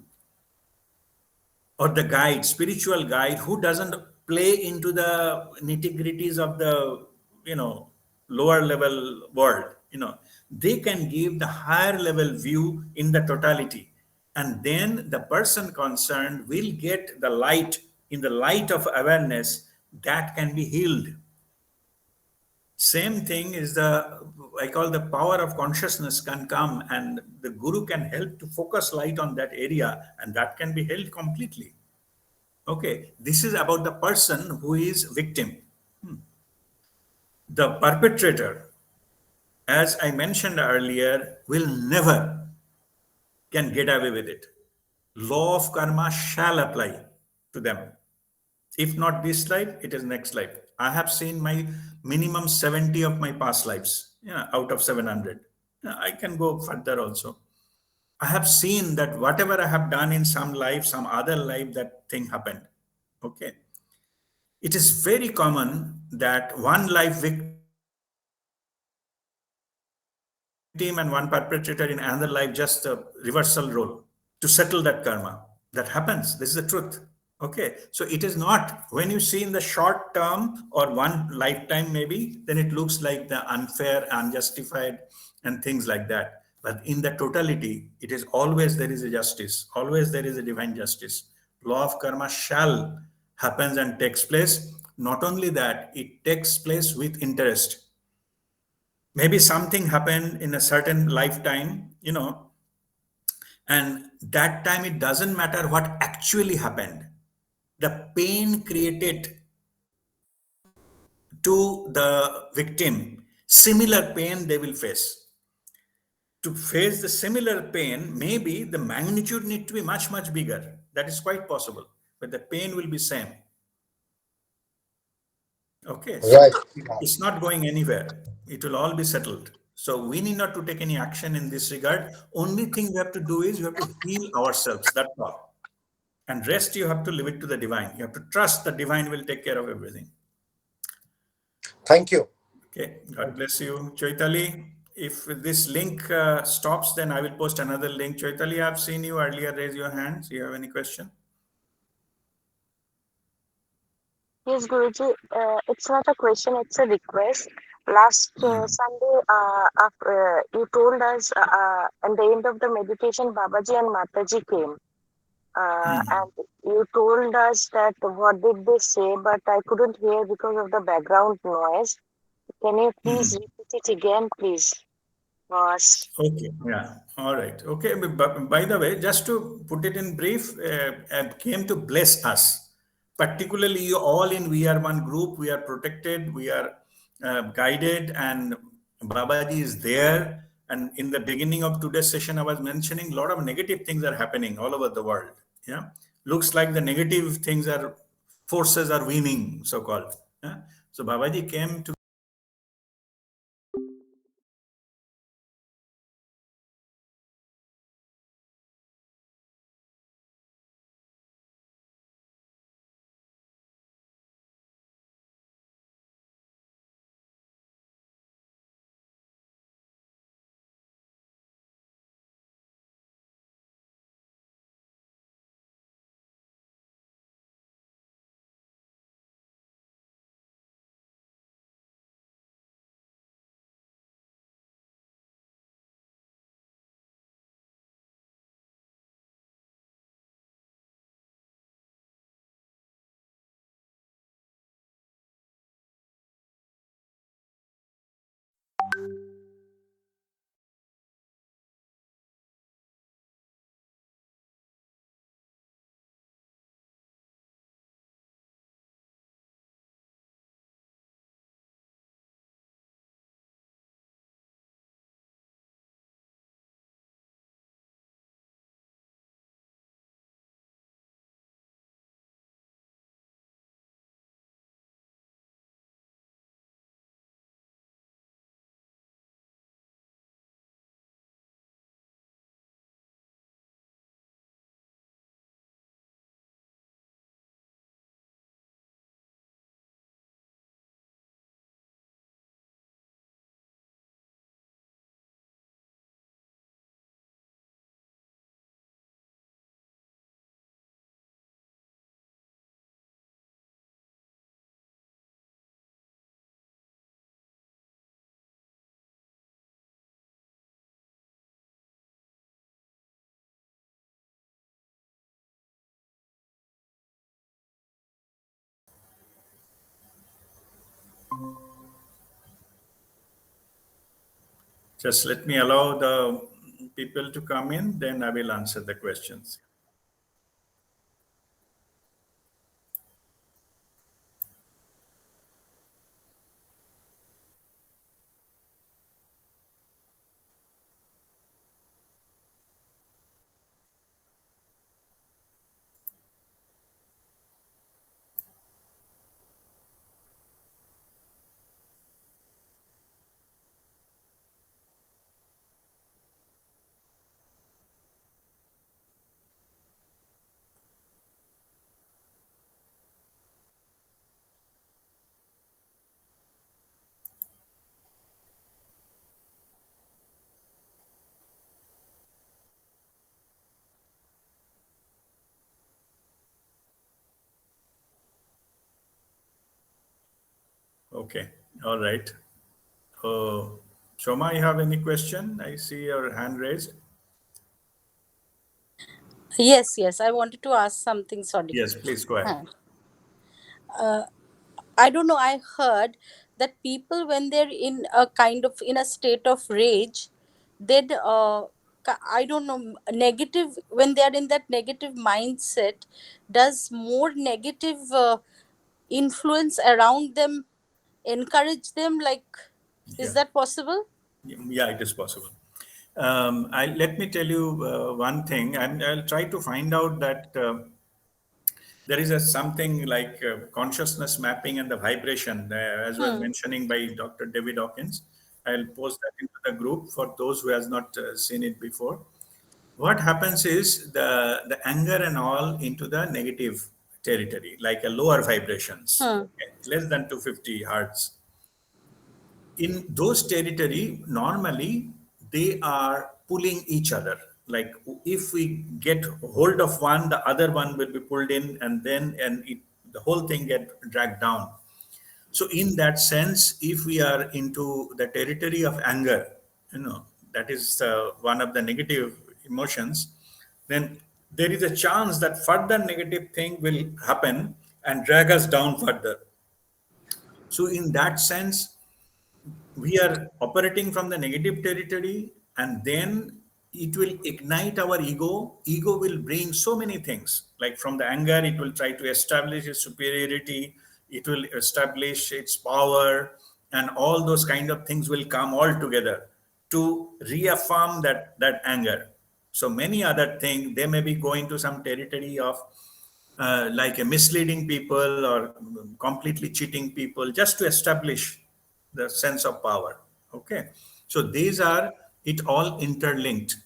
or the guide, spiritual guide, who doesn't play into the nitty-gritties of the you know lower level world. They can give the higher level view in the totality, and then the person concerned will get the light, in the light of awareness, that can be healed. Same thing is the, I call, the power of consciousness can come, and the guru can help to focus light on that area, and that can be held completely. Okay, this is about the person who is victim. The perpetrator, as I mentioned earlier, will never can get away with it. Law of karma shall apply to them. If not this life, it is next life. I have seen my minimum 70 of my past lives, out of 700. Yeah, I can go further also. I have seen that whatever I have done in some life, some other life, that thing happened. Okay. It is very common that one life victim and one perpetrator in another life just a reversal role to settle that karma. That happens. This is the truth. Okay, so it is not, when you see in the short term or one lifetime, maybe, then it looks like the unfair, unjustified, and things like that. But in the totality, it is always there is a justice, always there is a divine justice. Law of karma shall happens and takes place. Not only that, it takes place with interest. Maybe something happened in a certain lifetime, and that time it doesn't matter what actually happened. The pain created to the victim, similar pain they will face. to face the similar pain, maybe the magnitude need to be much, much bigger. That is quite possible, but the pain will be same. Okay, so Right. it's not going anywhere. It will all be settled. So we need not to take any action in this regard. Only thing we have to do is we have to heal ourselves. That's all. And rest you have to leave it to the divine. You have to trust the divine will take care of everything. Thank you. Okay, God bless you, Chaitali. If this link stops, then I will post another link. Chaitali, I've seen you earlier. Raise your hands. Do you have any question? Yes, Guruji, it's not a question, it's a request. Last Sunday, you told us at the end of the meditation, Babaji and Mataji came. And you told us that what did they say, but I couldn't hear because of the background noise. Can you please repeat it again, please? Was Okay, yeah, all right. Okay, but by the way, just to put it in brief, came to bless us. Particularly, you all in We Are One group, we are protected, we are guided, and Babaji is there. And in the beginning of today's session, I was mentioning a lot of negative things are happening all over the world. Yeah, looks like the negative things are forces are winning, so called. Yeah? So Babaji came to. Just let me allow the people to come in, then I will answer the questions. Okay, all right. Uh, Shoma, you have any question? I see your hand raised. Yes, yes. I wanted to ask something. Sorry. Yes, please go ahead. Huh. I don't know. I heard that people, when they're in a kind of in a state of rage, they'd I don't know, negative, when they're in that negative mindset, does more negative influence around them encourage them? Like, is Yeah, that possible? yeah, it is possible. Let me tell you one thing, and I'll try to find out that there is a something like consciousness mapping and the vibration, as was Hmm. mentioning by Dr. David Hawkins. I'll post that into the group for those who has not seen it before. What happens is the anger and all into the negative territory, like a lower vibrations, Hmm. okay, less than 250 hertz. In those territory, normally they are pulling each other. Like if we get hold of one, the other one will be pulled in, and then the whole thing get dragged down. So in that sense, if we are into the territory of anger, that is one of the negative emotions, then there is a chance that further negative thing will happen and drag us down further. So in that sense, we are operating from the negative territory, and then it will ignite our ego will bring so many things, like from the anger it will try to establish its superiority, it will establish its power, and all those kind of things will come all together to reaffirm that anger. So many other things, they may be going to some territory of like a misleading people or completely cheating people just to establish the sense of power. Okay, so these are it all interlinked,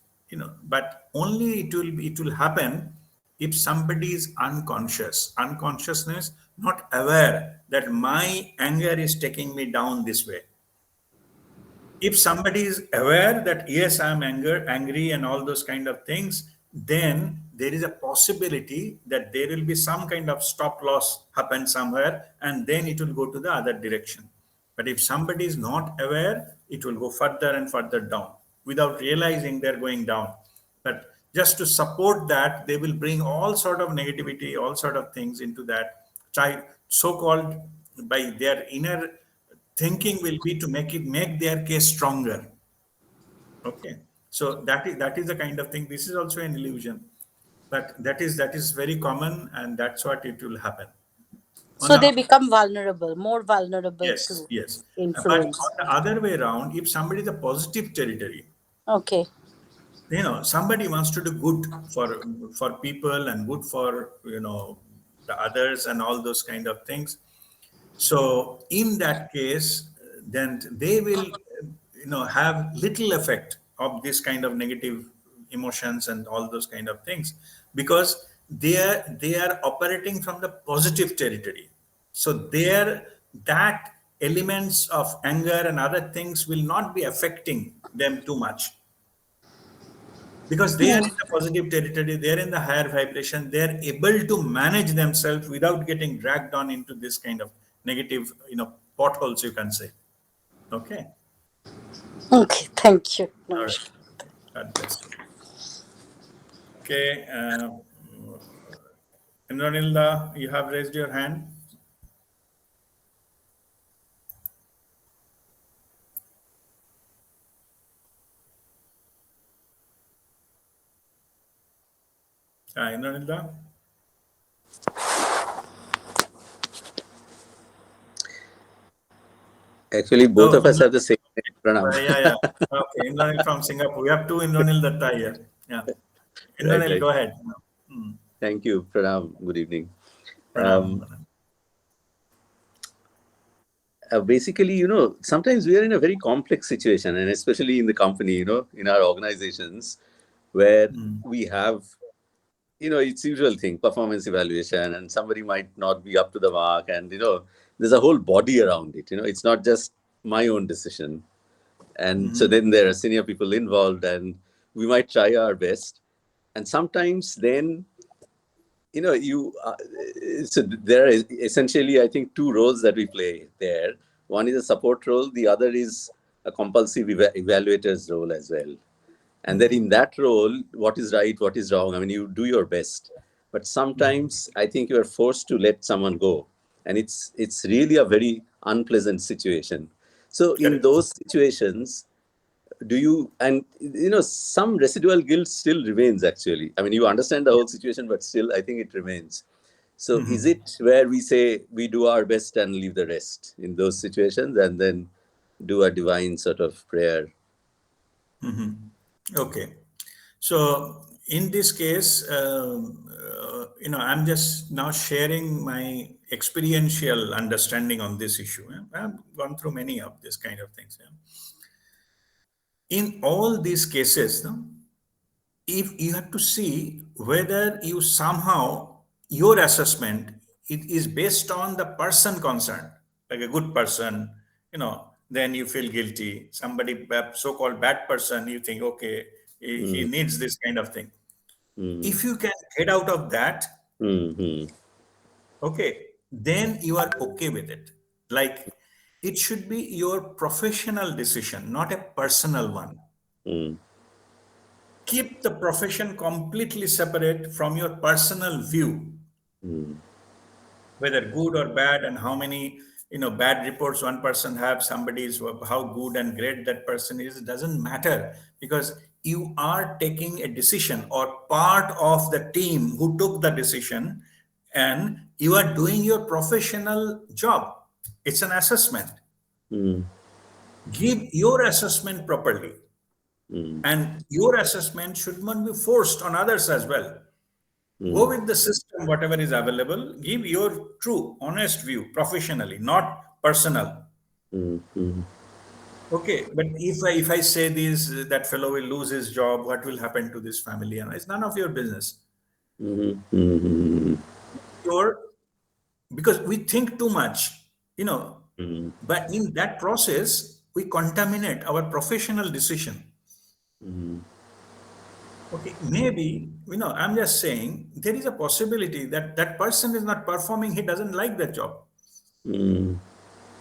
but only it will happen if somebody is unconsciousness, not aware that my anger is taking me down this way. If somebody is aware that yes, I'm angry and all those kind of things, then there is a possibility that there will be some kind of stop loss happen somewhere, and then it will go to the other direction. But if somebody is not aware, it will go further and further down without realizing they're going down. But just to support that, they will bring all sort of negativity, all sort of things into that, try so-called by their inner thinking will be to make their case stronger. Okay, so that is the kind of thing. This is also an illusion, but that is very common, and that's what it will happen. On So the they become vulnerable, more vulnerable Yes, to yes. But on influence. the other way around, if somebody is a positive territory, Okay. somebody wants to do good for people and good for the others and all those kind of things. So in that case, then they will, have little effect of this kind of negative emotions and all those kind of things, because they are operating from the positive territory. So there, that elements of anger and other things will not be affecting them too much, because they are in the positive territory, they're in the higher vibration, they're able to manage themselves without getting dragged on into this kind of negative, potholes, you can say. Okay. Okay. Thank you. All right. Namaskar. Okay. God bless you. Okay. Indranilda, you have raised your hand. Indranilda. Actually, both Oh, of us have the same name, Pranam. yeah, yeah. Okay. Indranil from Singapore. We have two Indranil Datta here. Yeah. Right, Indranil, right. go ahead. Hmm. Thank you, Pranam. Good evening. Pranam. Basically, sometimes we are in a very complex situation, and especially in the company, in our organizations, where Hmm. we have, it's usual thing, performance evaluation, and somebody might not be up to the mark, and there's a whole body around it. It's not just my own decision, and so Hmm. then there are senior people involved, and we might try our best, and sometimes then you so there are essentially, I think, two roles that we play there. One is a support role, the other is a compulsive evaluator's role as well. And then in that role, what is right, what is wrong, I mean, you do your best, but sometimes I think you are forced to let someone go, and it's really a very unpleasant situation. So in Correct. those situations, do you, and some residual guilt still remains, actually. I mean, you understand the whole situation, but still I think it remains. So is Hmm. it where we say we do our best and leave the rest in those situations, and then do a divine sort of prayer? Hmm. Okay. So in this case, I'm just now sharing my experiential understanding on this issue. I've gone through many of this kind of things. Yeah. In all these cases, no, if you have to see whether you somehow your assessment it is based on the person concerned, like a good person, then you feel guilty. Somebody so-called bad person, you think, okay, he Mm, needs this kind of thing. mm, If you can get out of that, mm, mm, okay, then you are okay with it. Like it should be your professional decision, not a personal one. mm, Keep the profession completely separate from your personal view, mm, whether good or bad, and how many bad reports one person have, somebody's how good and great that person is, it doesn't matter, because you are taking a decision or part of the team who took the decision, and you are doing your professional job. It's an assessment. mm, Give your assessment properly, mm, and your assessment should not be forced on others as well. Go mm, with the system, whatever is available. Give your true, honest view professionally, not personal. mm, mm, Okay, but if I say this, that fellow will lose his job. What will happen to this family? And it's none of your business. mm, mm, Your Because we think too much, you know. mm, But in that process, we contaminate our professional decision. mm, Okay, maybe, I'm just saying there is a possibility that that person is not performing. He doesn't like that job. mm.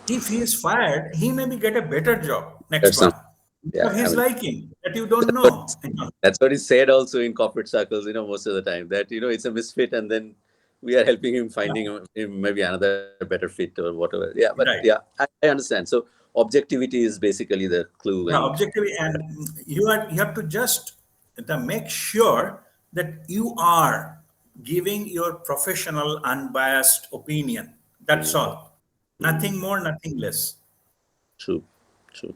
If he is fired, he maybe get a better job, next That's one, some, of yeah. I his mean, liking that you don't that's what know. that's what is said also in corporate circles. Most of the time that it's a misfit, and then we are helping him finding him maybe another better fit or whatever. Yeah, but yeah, Right. I understand. So objectivity is basically the clue, Yeah, and objectively, and you have to just make sure that you are giving your professional unbiased opinion. That's mm, all. mm, Nothing more, nothing less. true, true.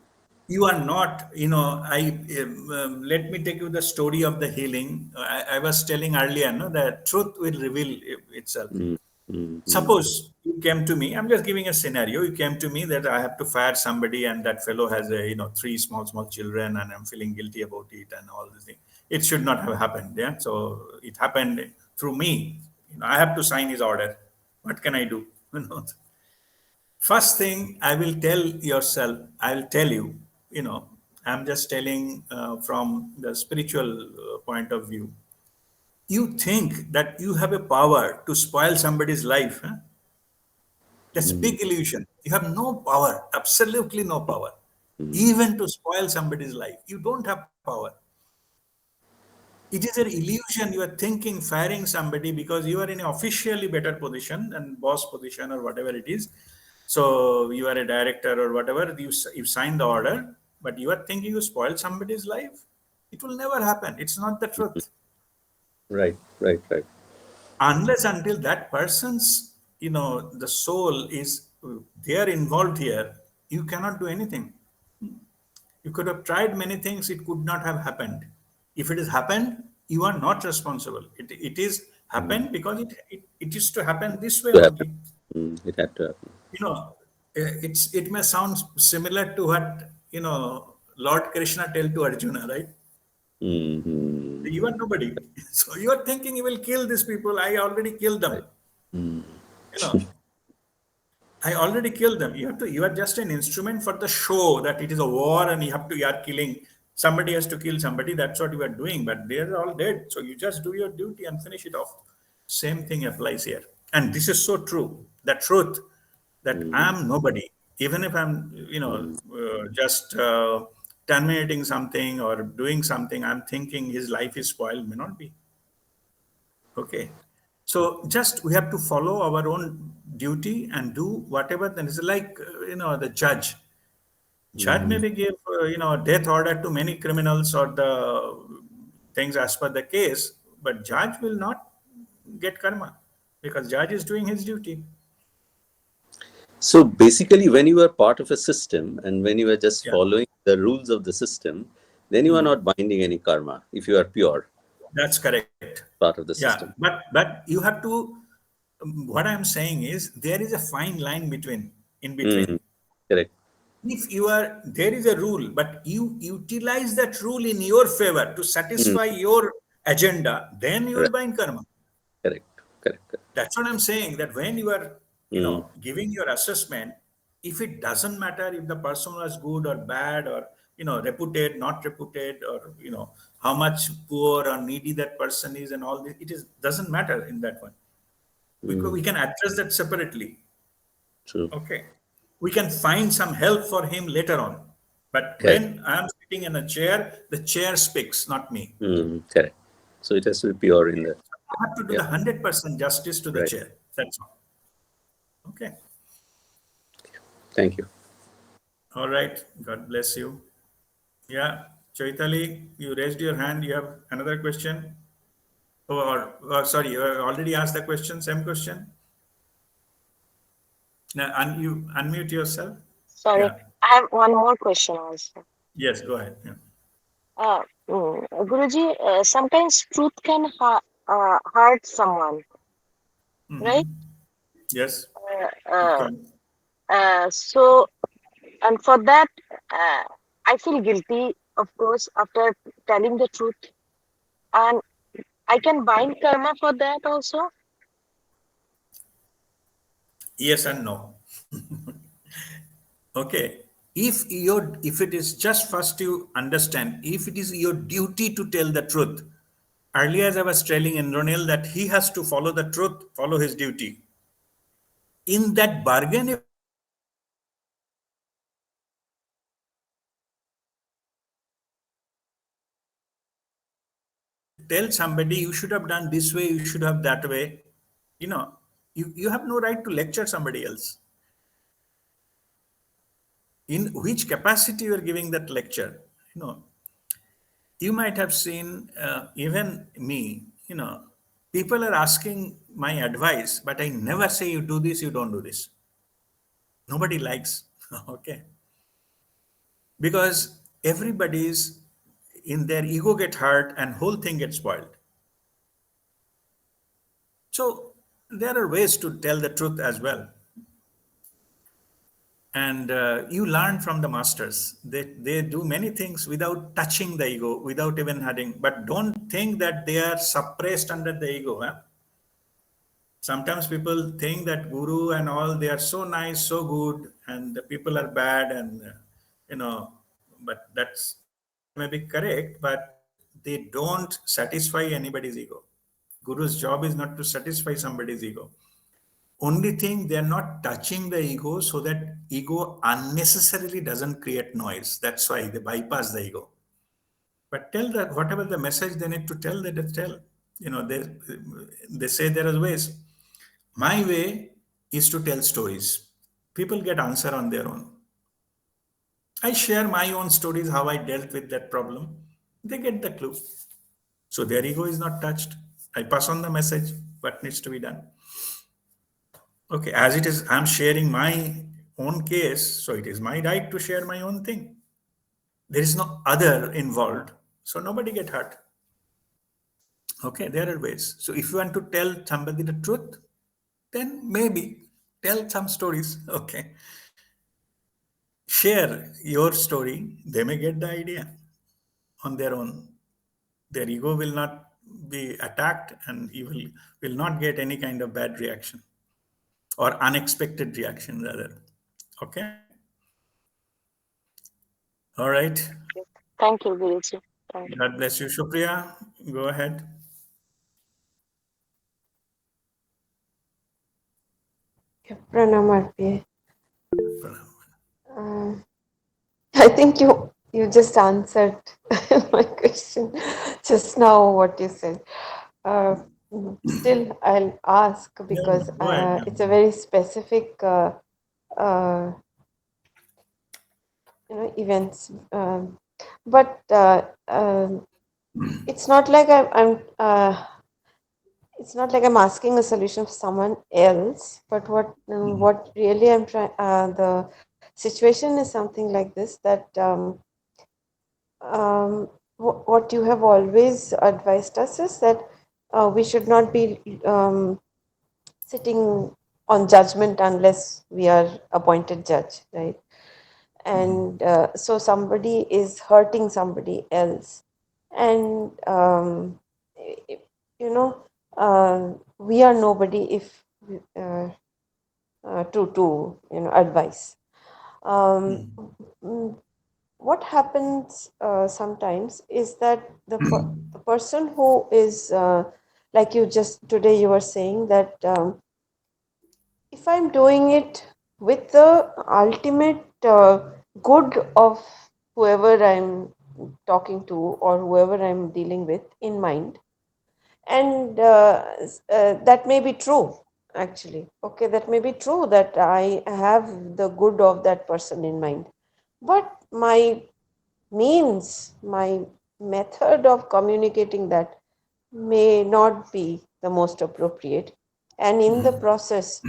You are not, I let me take you the story of the healing. I was telling earlier, no, that truth will reveal itself. Mm, mm, mm, Suppose you came to me, I'm just giving a scenario. You came to me that I have to fire somebody, and that fellow has three small children, and I'm feeling guilty about it and all this thing. It should not have happened. Yeah. So it happened through me. I have to sign his order. What can I do? You know, First thing I will tell yourself, I'll tell you, I'm just telling from the spiritual point of view. You think that you have a power to spoil somebody's life. Huh? That's mm, big illusion. You have no power, absolutely no power, mm, even to spoil somebody's life. You don't have power. It is an illusion. You are thinking firing somebody because you are in an officially better position and boss position or whatever it is. So you are a director or whatever. You sign the order, but you are thinking you spoil somebody's life. It will never happen. It's not the mm. truth. Right, right, right. Unless until that person's, the soul is they are involved here, you cannot do anything. You could have tried many things, it could not have happened. If it has happened, you are not responsible. It is Mm. happened because it is to happen this way To happen. only. It had to happen. It may sound similar to what Lord Krishna tell to Arjuna, right? Mm-hmm. You are nobody. So you are thinking you will kill these people. I already killed them. Right. Mm. You know, I already killed them. You are just an instrument for the show that it is a war and you are killing. Somebody has to kill somebody. That's what you are doing. But they are all dead. So you just do your duty and finish it off. Same thing applies here. And this is so true. The truth that Mm. I'm nobody. Even if I'm, Mm. just terminating something or doing something, I'm thinking his life is spoiled, may not be. Okay. So just we have to follow our own duty and do whatever. Then it's like the judge. Judge Mm. maybe give death order to many criminals or the things as per the case, but judge will not get karma because judge is doing his duty. So basically, when you are part of a system and when you are just Yeah. following the rules of the system, then you are not binding any karma if you are pure, That's correct. part of the Yeah, system. but you have to. What I'm saying is there is a fine line between in between. Mm, correct. If you are there is a rule, but you utilize that rule in your favor to Mm, satisfy your agenda, then you will right. bind karma. Correct. Correct. Correct. That's what I'm saying. That when you are, Mm, giving your assessment, if it doesn't matter if the person was good or bad or reputed, not reputed, or how much poor or needy that person is, and all this, it is doesn't matter in that one. We mm, can address that separately. true. Okay, we can find some help for him later on. But Correct. when I'm sitting in a chair, the chair speaks, not me. Correct. So it has to be pure in the. I have to do Yeah. the 100% justice to the Right. chair. That's all. Okay. Thank you. All right. God bless you. Yeah. Chaitali, you raised your hand. You have another question? Or sorry, you already asked the question, same question? Now, you unmute yourself. Sorry, Yeah. I have one more question also. Yes, go ahead. Yeah. Guruji, sometimes truth can hurt someone, right? Yes, Uh, it uh, can. so, and for that, uh, I feel guilty, of course, after telling the truth, and I can bind karma for that also. Yes and no. Okay. If it is just first you understand, if it is your duty to tell the truth, earlier as I was telling Indranil that he has to follow the truth, follow his duty. In that bargain, if you tell somebody you should have done this way, you should have done that way, tell somebody you should have done this way, you should have that way, you know, you have no right to lecture somebody else. In which capacity you are giving that lecture? You know, you might have seen even me, people are asking my advice, but I never say you do this, you don't do this. Nobody likes, okay? Because everybody's in their ego get hurt and whole thing gets spoiled. So there are ways to tell the truth as well. And you learn from the masters. They do many things without touching the ego, without even having, but don't think that they are suppressed under the ego. Huh? Sometimes people think that guru and all, they are so nice, so good, and the people are bad, and but that may be correct, but they don't satisfy anybody's ego. Guru's job is not to satisfy somebody's ego. Only thing, they are not touching the ego so that ego unnecessarily doesn't create noise. That's why they bypass the ego. But tell that whatever the message they need to tell, they tell. They say there are ways. My way is to tell stories. People get answer on their own. I share my own stories, how I dealt with that problem. They get the clue. So their ego is not touched. I pass on the message, what needs to be done. Okay, as it is, I'm sharing my own case, so it is my right to share my own thing. There is no other involved, so nobody get hurt. Okay, there are ways. So if you want to tell somebody the truth, then maybe tell some stories. Okay, share your story. They may get the idea on their own. Their ego will not be attacked, and you will not get any kind of bad reaction or unexpected reaction rather. Okay, all right. Thank you, Guruji. Thank you. God bless you, Shukriya. Go ahead. Pranam RPA. Um, I think you just answered my question just now. What you said. Uh, Still, I'll ask No, because go ahead. Yeah. it's a very specific, uh, events. But it's not like it's not like I'm asking a solution for someone else. But what really I'm trying, the situation is something like this, that what you have always advised us is that we should not be sitting on judgment unless we are appointed judge, right? And so somebody is hurting somebody else, and i- you know, we are nobody if uh, to advise. Um, mm, what happens sometimes is that the person who is like you just today you were saying that if I'm doing it with the ultimate good of whoever I'm talking to or whoever I'm dealing with in mind, and that may be true actually. Okay, that may be true that I have the good of that person in mind, but my means, my method of communicating that may not be the most appropriate, and in the process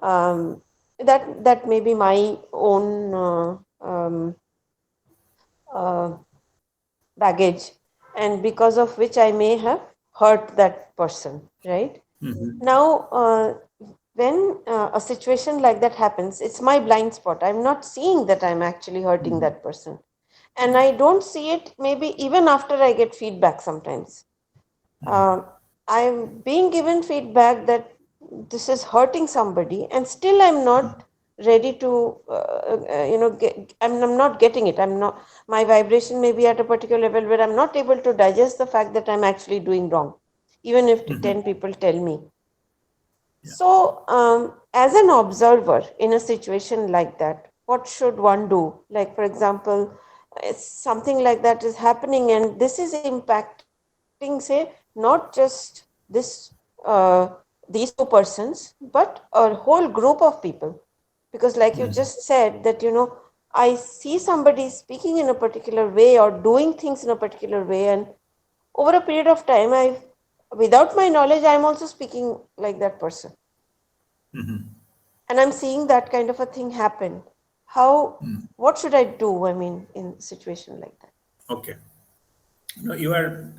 um, that may be my own uh, baggage, and because of which I may have hurt that person, right? Now when a situation like that happens, it's my blind spot. I'm not seeing that I'm actually hurting that person, and I don't see it maybe even after I get feedback sometimes. um, I'm being given feedback that this is hurting somebody, and still I'm not ready to, I'm not getting it. I'm not, my vibration may be at a particular level where I'm not able to digest the fact that I'm actually doing wrong, even if 10 people tell me. So, as an observer in a situation like that, what should one do? Like, for example, something like that is happening, and this is impacting, say, not just these two persons, but a whole group of people. Because, like you just said, that I see somebody speaking in a particular way or doing things in a particular way, and over a period of time, without my knowledge, I'm also speaking like that person, and I'm seeing that kind of a thing happen. What should I do? I mean, in a situation like that. Okay. No, you are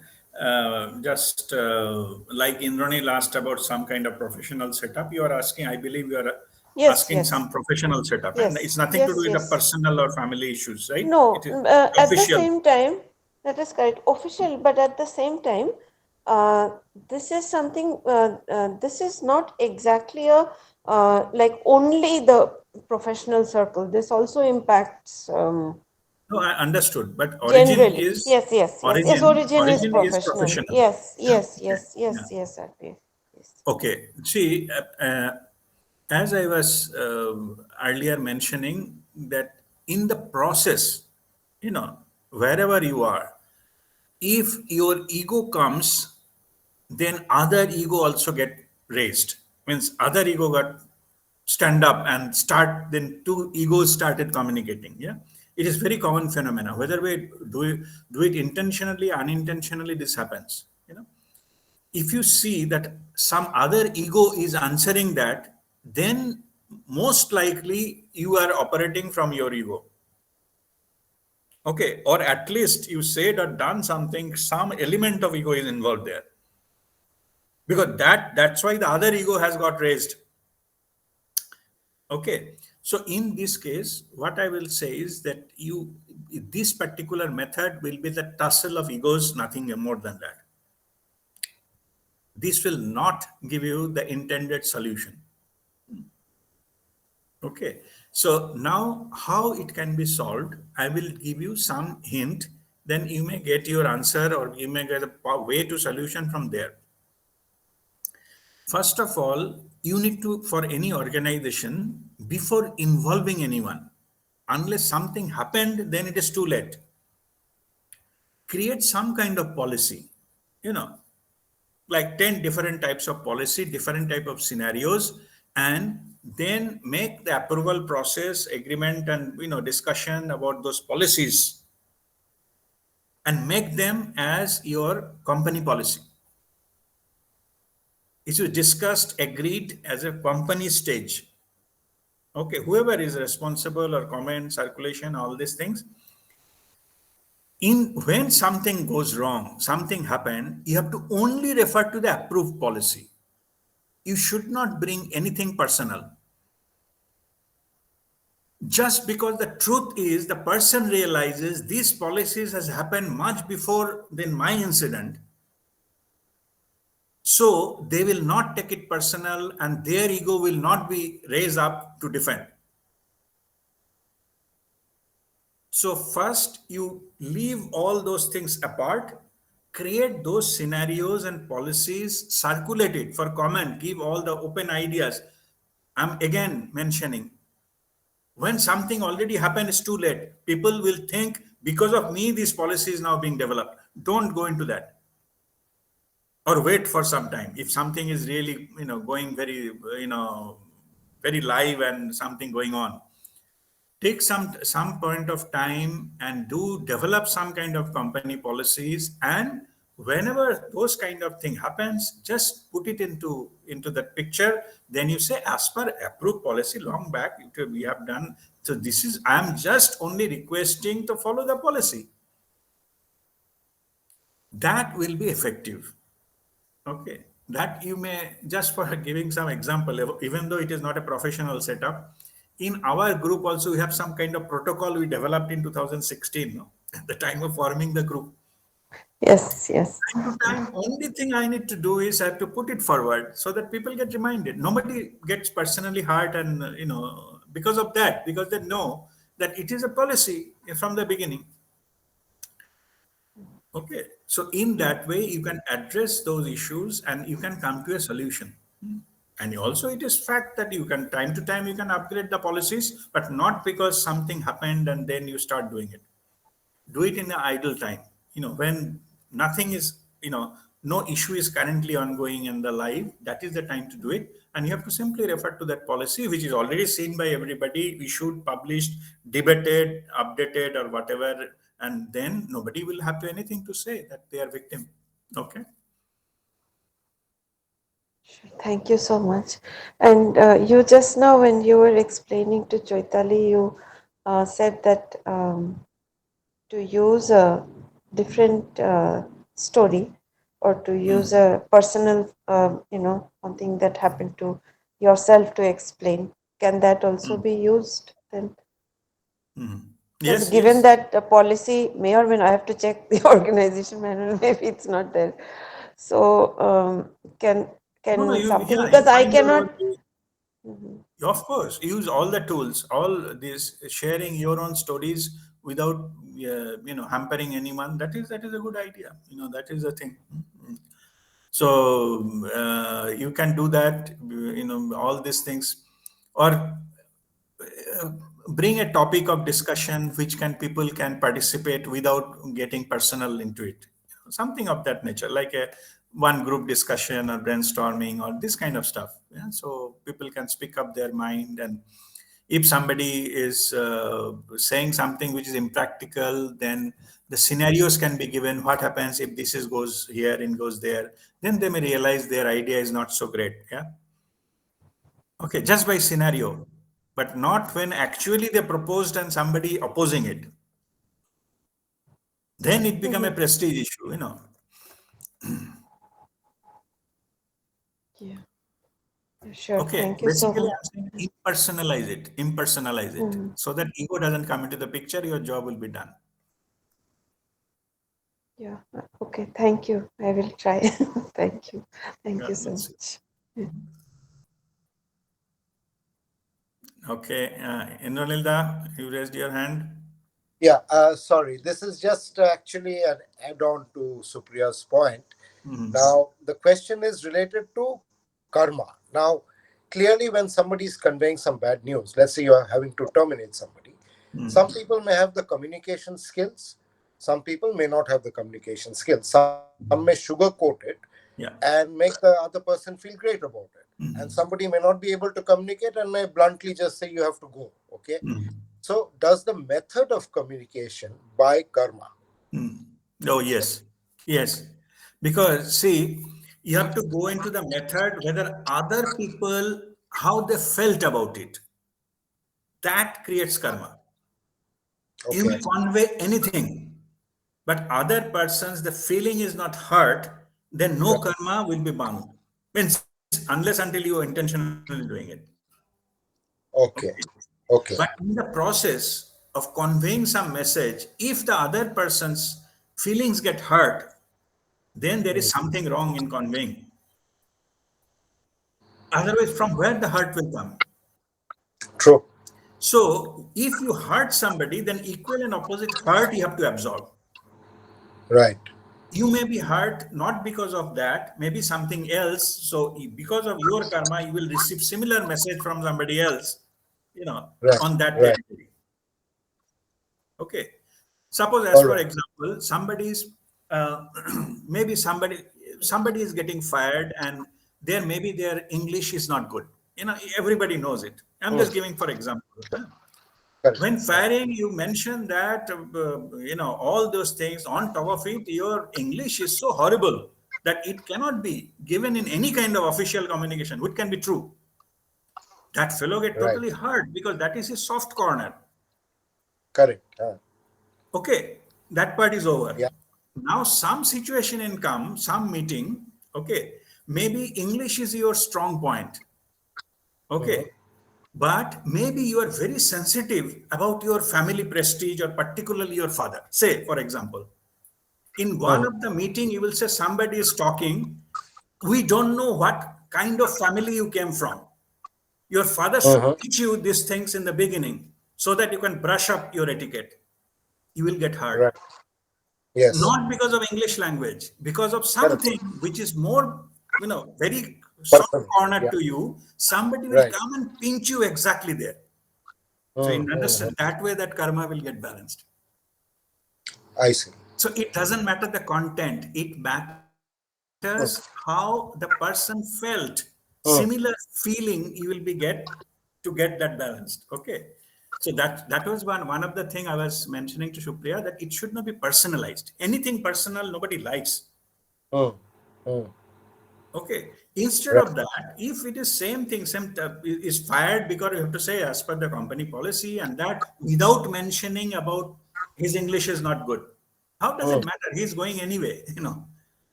just like Indrani asked about some kind of professional setup. You are asking, I believe you are Yes, asking yes, some professional setup, and it's yes, nothing to do yes, with the yes. personal or family issues, right? No, It is at the official. same time, that is correct, official, but at the same time, uh, this is something, this is not exactly a, like only the professional circle. This also impacts No, I understood, but generally. Yes, yes, yes, yes, origin is origin is professional. professional. Yes, Yeah. yes, Okay. yes, yes, Yeah. yes, RP. Yes. Okay. See, as I was earlier mentioning, that in the process, wherever you are, if your ego comes, then other ego also get raised. Means other ego got stand up and start. Then two egos started communicating. Yeah, it is very common phenomena. Whether we do it intentionally, unintentionally, this happens. If you see that some other ego is answering that, then most likely you are operating from your ego. Okay, or at least you said or done something, some element of ego is involved there, because that's why the other ego has got raised. Okay, so in this case, what I will say is that this particular method will be the tussle of egos, nothing more than that. This will not give you the intended solution. Okay, so now how it can be solved, I will give you some hint, then you may get your answer or you may get a way to solution from there. First of all, you need to, for any organization, before involving anyone, unless something happened, then it is too late. Create some kind of policy, you know, like 10 different types of policy, different type of scenarios, and then make the approval process, agreement, and discussion about those policies, and make them as your company policy. It is discussed, agreed as a company stage. Okay, whoever is responsible or comment, circulation, all these things, In when something goes wrong, something happened, you have to only refer to the approved policy. You should not bring anything personal. Just because the truth is the person realizes these policies has happened much before than my incident, so they will not take it personal and their ego will not be raised up to defend. So first you leave all those things apart, create those scenarios and policies, circulate it for comment, give all the open ideas. I'm again mentioning, when something already happened, it's too late. People will think because of me this policy is now being developed. Don't go into that, or wait for some time. If something is really going very very live and something going on, take some point of time and do develop some kind of company policies, and whenever those kind of thing happens, just put it into that picture. Then you say, as per approved policy long back we have done, so this is, I am just only requesting to follow the policy. That will be effective. Okay, that you may, just for giving some example, even though it is not a professional setup, in our group also we have some kind of protocol we developed in 2016, no? At the time of forming the group. Yes, yes. Time to time, only thing I need to do is I have to put it forward so that people get reminded. Nobody gets personally hurt, and because of that, because they know that it is a policy from the beginning. Okay, so in that way, you can address those issues and you can come to a solution. And also, it is fact that you can, time to time, you can upgrade the policies, but not because something happened and then you start doing it. Do it in the idle time. When nothing is, no issue is currently ongoing in the life, that is the time to do it. And you have to simply refer to that policy, which is already seen by everybody, issued, published, debated, updated, or whatever. And then nobody will have to anything to say that they are victim. Okay. Thank you so much. And you just now, when you were explaining to Choitali, you said that to use a different story, or to use a personal, something that happened to yourself to explain. Can that also be used then? Because Yes, given yes. that the policy may or may not, I have to check the organization manual, maybe it's not there. So can No, no, something, yeah, you because I find your own. cannot. Mhm. Of course, use all the tools, all this sharing your own stories without, hampering anyone. That is a good idea. That is the thing. So you can do that. All these things, or bring a topic of discussion which can people can participate without getting personal into it. Something of that nature, like a one group discussion or brainstorming or this kind of stuff. Yeah? So people can speak up their mind, and if somebody is saying something which is impractical, then the scenarios can be given. What happens if this is goes here and goes there? Then they may realize their idea is not so great. Yeah. Okay, just by scenario, but not when actually they proposed and somebody opposing it. Then it become a Mhm. prestige issue. Yeah, sure. Okay, Thank you so basically much. I'm saying impersonalize it, Mhm. so that ego doesn't come into the picture, your job will be done. Yeah. Okay. Thank you. I will try. Thank you. Thank Yeah, you so that's it. much. Okay, Indranilda, you raised your hand. Yeah, sorry. This is just actually an add on to Supriya's point. Mhm. Now, the question is related to karma. Now, clearly, when somebody is conveying some bad news, let's say you are having to terminate somebody, some people may have the communication skills, some people may not have the communication skills. Some may sugarcoat it Yeah. and make the other person feel great about it. And Mhm. somebody may not be able to communicate and may bluntly just say, you have to go. Okay. Mhm. So, does the method of communication by karma? Mhm. Oh, yes. Yes. Because, see, you have to go into the method whether other people, how they felt about it. That creates karma. You Okay. may convey anything. but other persons, the feeling is not hurt, then no Right. karma will be bound. Means unless until you are intentionally doing it. Okay. Okay. But Okay. in the process of conveying some message, if the other person's feelings get hurt, then there is Mm. something wrong in conveying. Otherwise, from where the hurt will come? True. So, if you hurt somebody, then equal and opposite hurt you have to absorb. Right. You may be hurt not because of that, maybe something else. So, because of your karma, you will receive similar message from somebody else, Right. on that Right. territory. Okay. Suppose, as All for right. example, somebody's maybe somebody is getting fired, and maybe their English is not good. Everybody knows it. I'm Mm. just giving for example. Huh? Correct. When firing, you mentioned that all those things. On top of it, your English is so horrible that it cannot be given in any kind of official communication, which can be true. That fellow get Right. totally hurt because that is his soft corner. Correct. Okay, that part is over. Yeah. Now, some situation income, some meeting. Okay, maybe English is your strong point. Mm-hmm. Okay, but maybe you are very sensitive about your family prestige, or particularly your father. Say, for example, in one Mm-hmm. of the meeting, you will say somebody is talking. We don't know what kind of family you came from. Your father should Mm-hmm. teach you these things in the beginning so that you can brush up your etiquette. You will get hurt. Right. Yes. Not because of English language, because of Correct. something which is more, very soft Person. corner Yeah. to you. Somebody will Right. come and pinch you exactly there. So in Mm-hmm. understand that way, that karma will get balanced. I see. So it doesn't matter the content, it matters how the person felt. Similar Mm. feeling you will be to get that balanced. Okay. So that was one of the thing I was mentioning to Supriya, that it should not be personalized. Anything personal, nobody likes. Mm. Mm. Okay. Instead Right. of that, if it is same thing, is fired because you have to say as per the company policy, and that without mentioning about his English is not good. How does it Mm. matter? He's going anyway.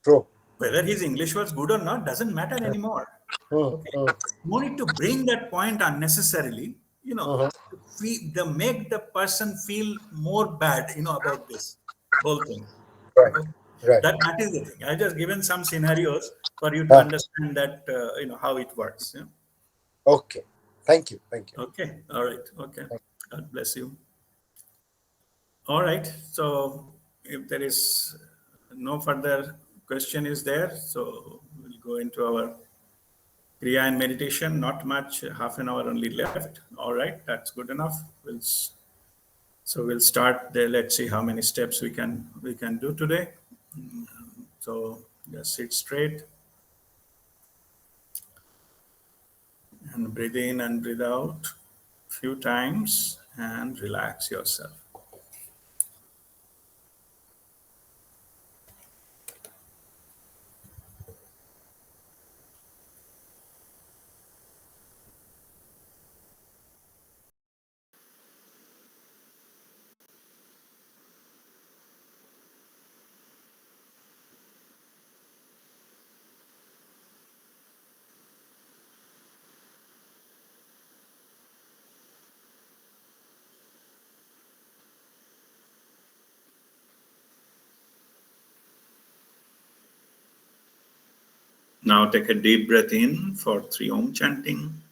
True. Whether his English was good or not doesn't matter anymore. Mm. Okay. Mm. No need to bring that point unnecessarily, Mm-hmm. make the person feel more bad, about this whole thing. Right. Okay. Right. That is the thing. I just given some scenarios for you to Ah. understand that, how it works. Yeah? Okay. Thank you. Thank you. Okay. All right. Okay. God bless you. All right. So if there is no further question is there, so we'll go into our Kriya and meditation. Not much, half an hour only left. All right. That's good enough. So we'll start there. Let's see how many steps we can do today. So just sit straight and breathe in and breathe out a few times and relax yourself. Now take a deep breath in for 3 Om chanting.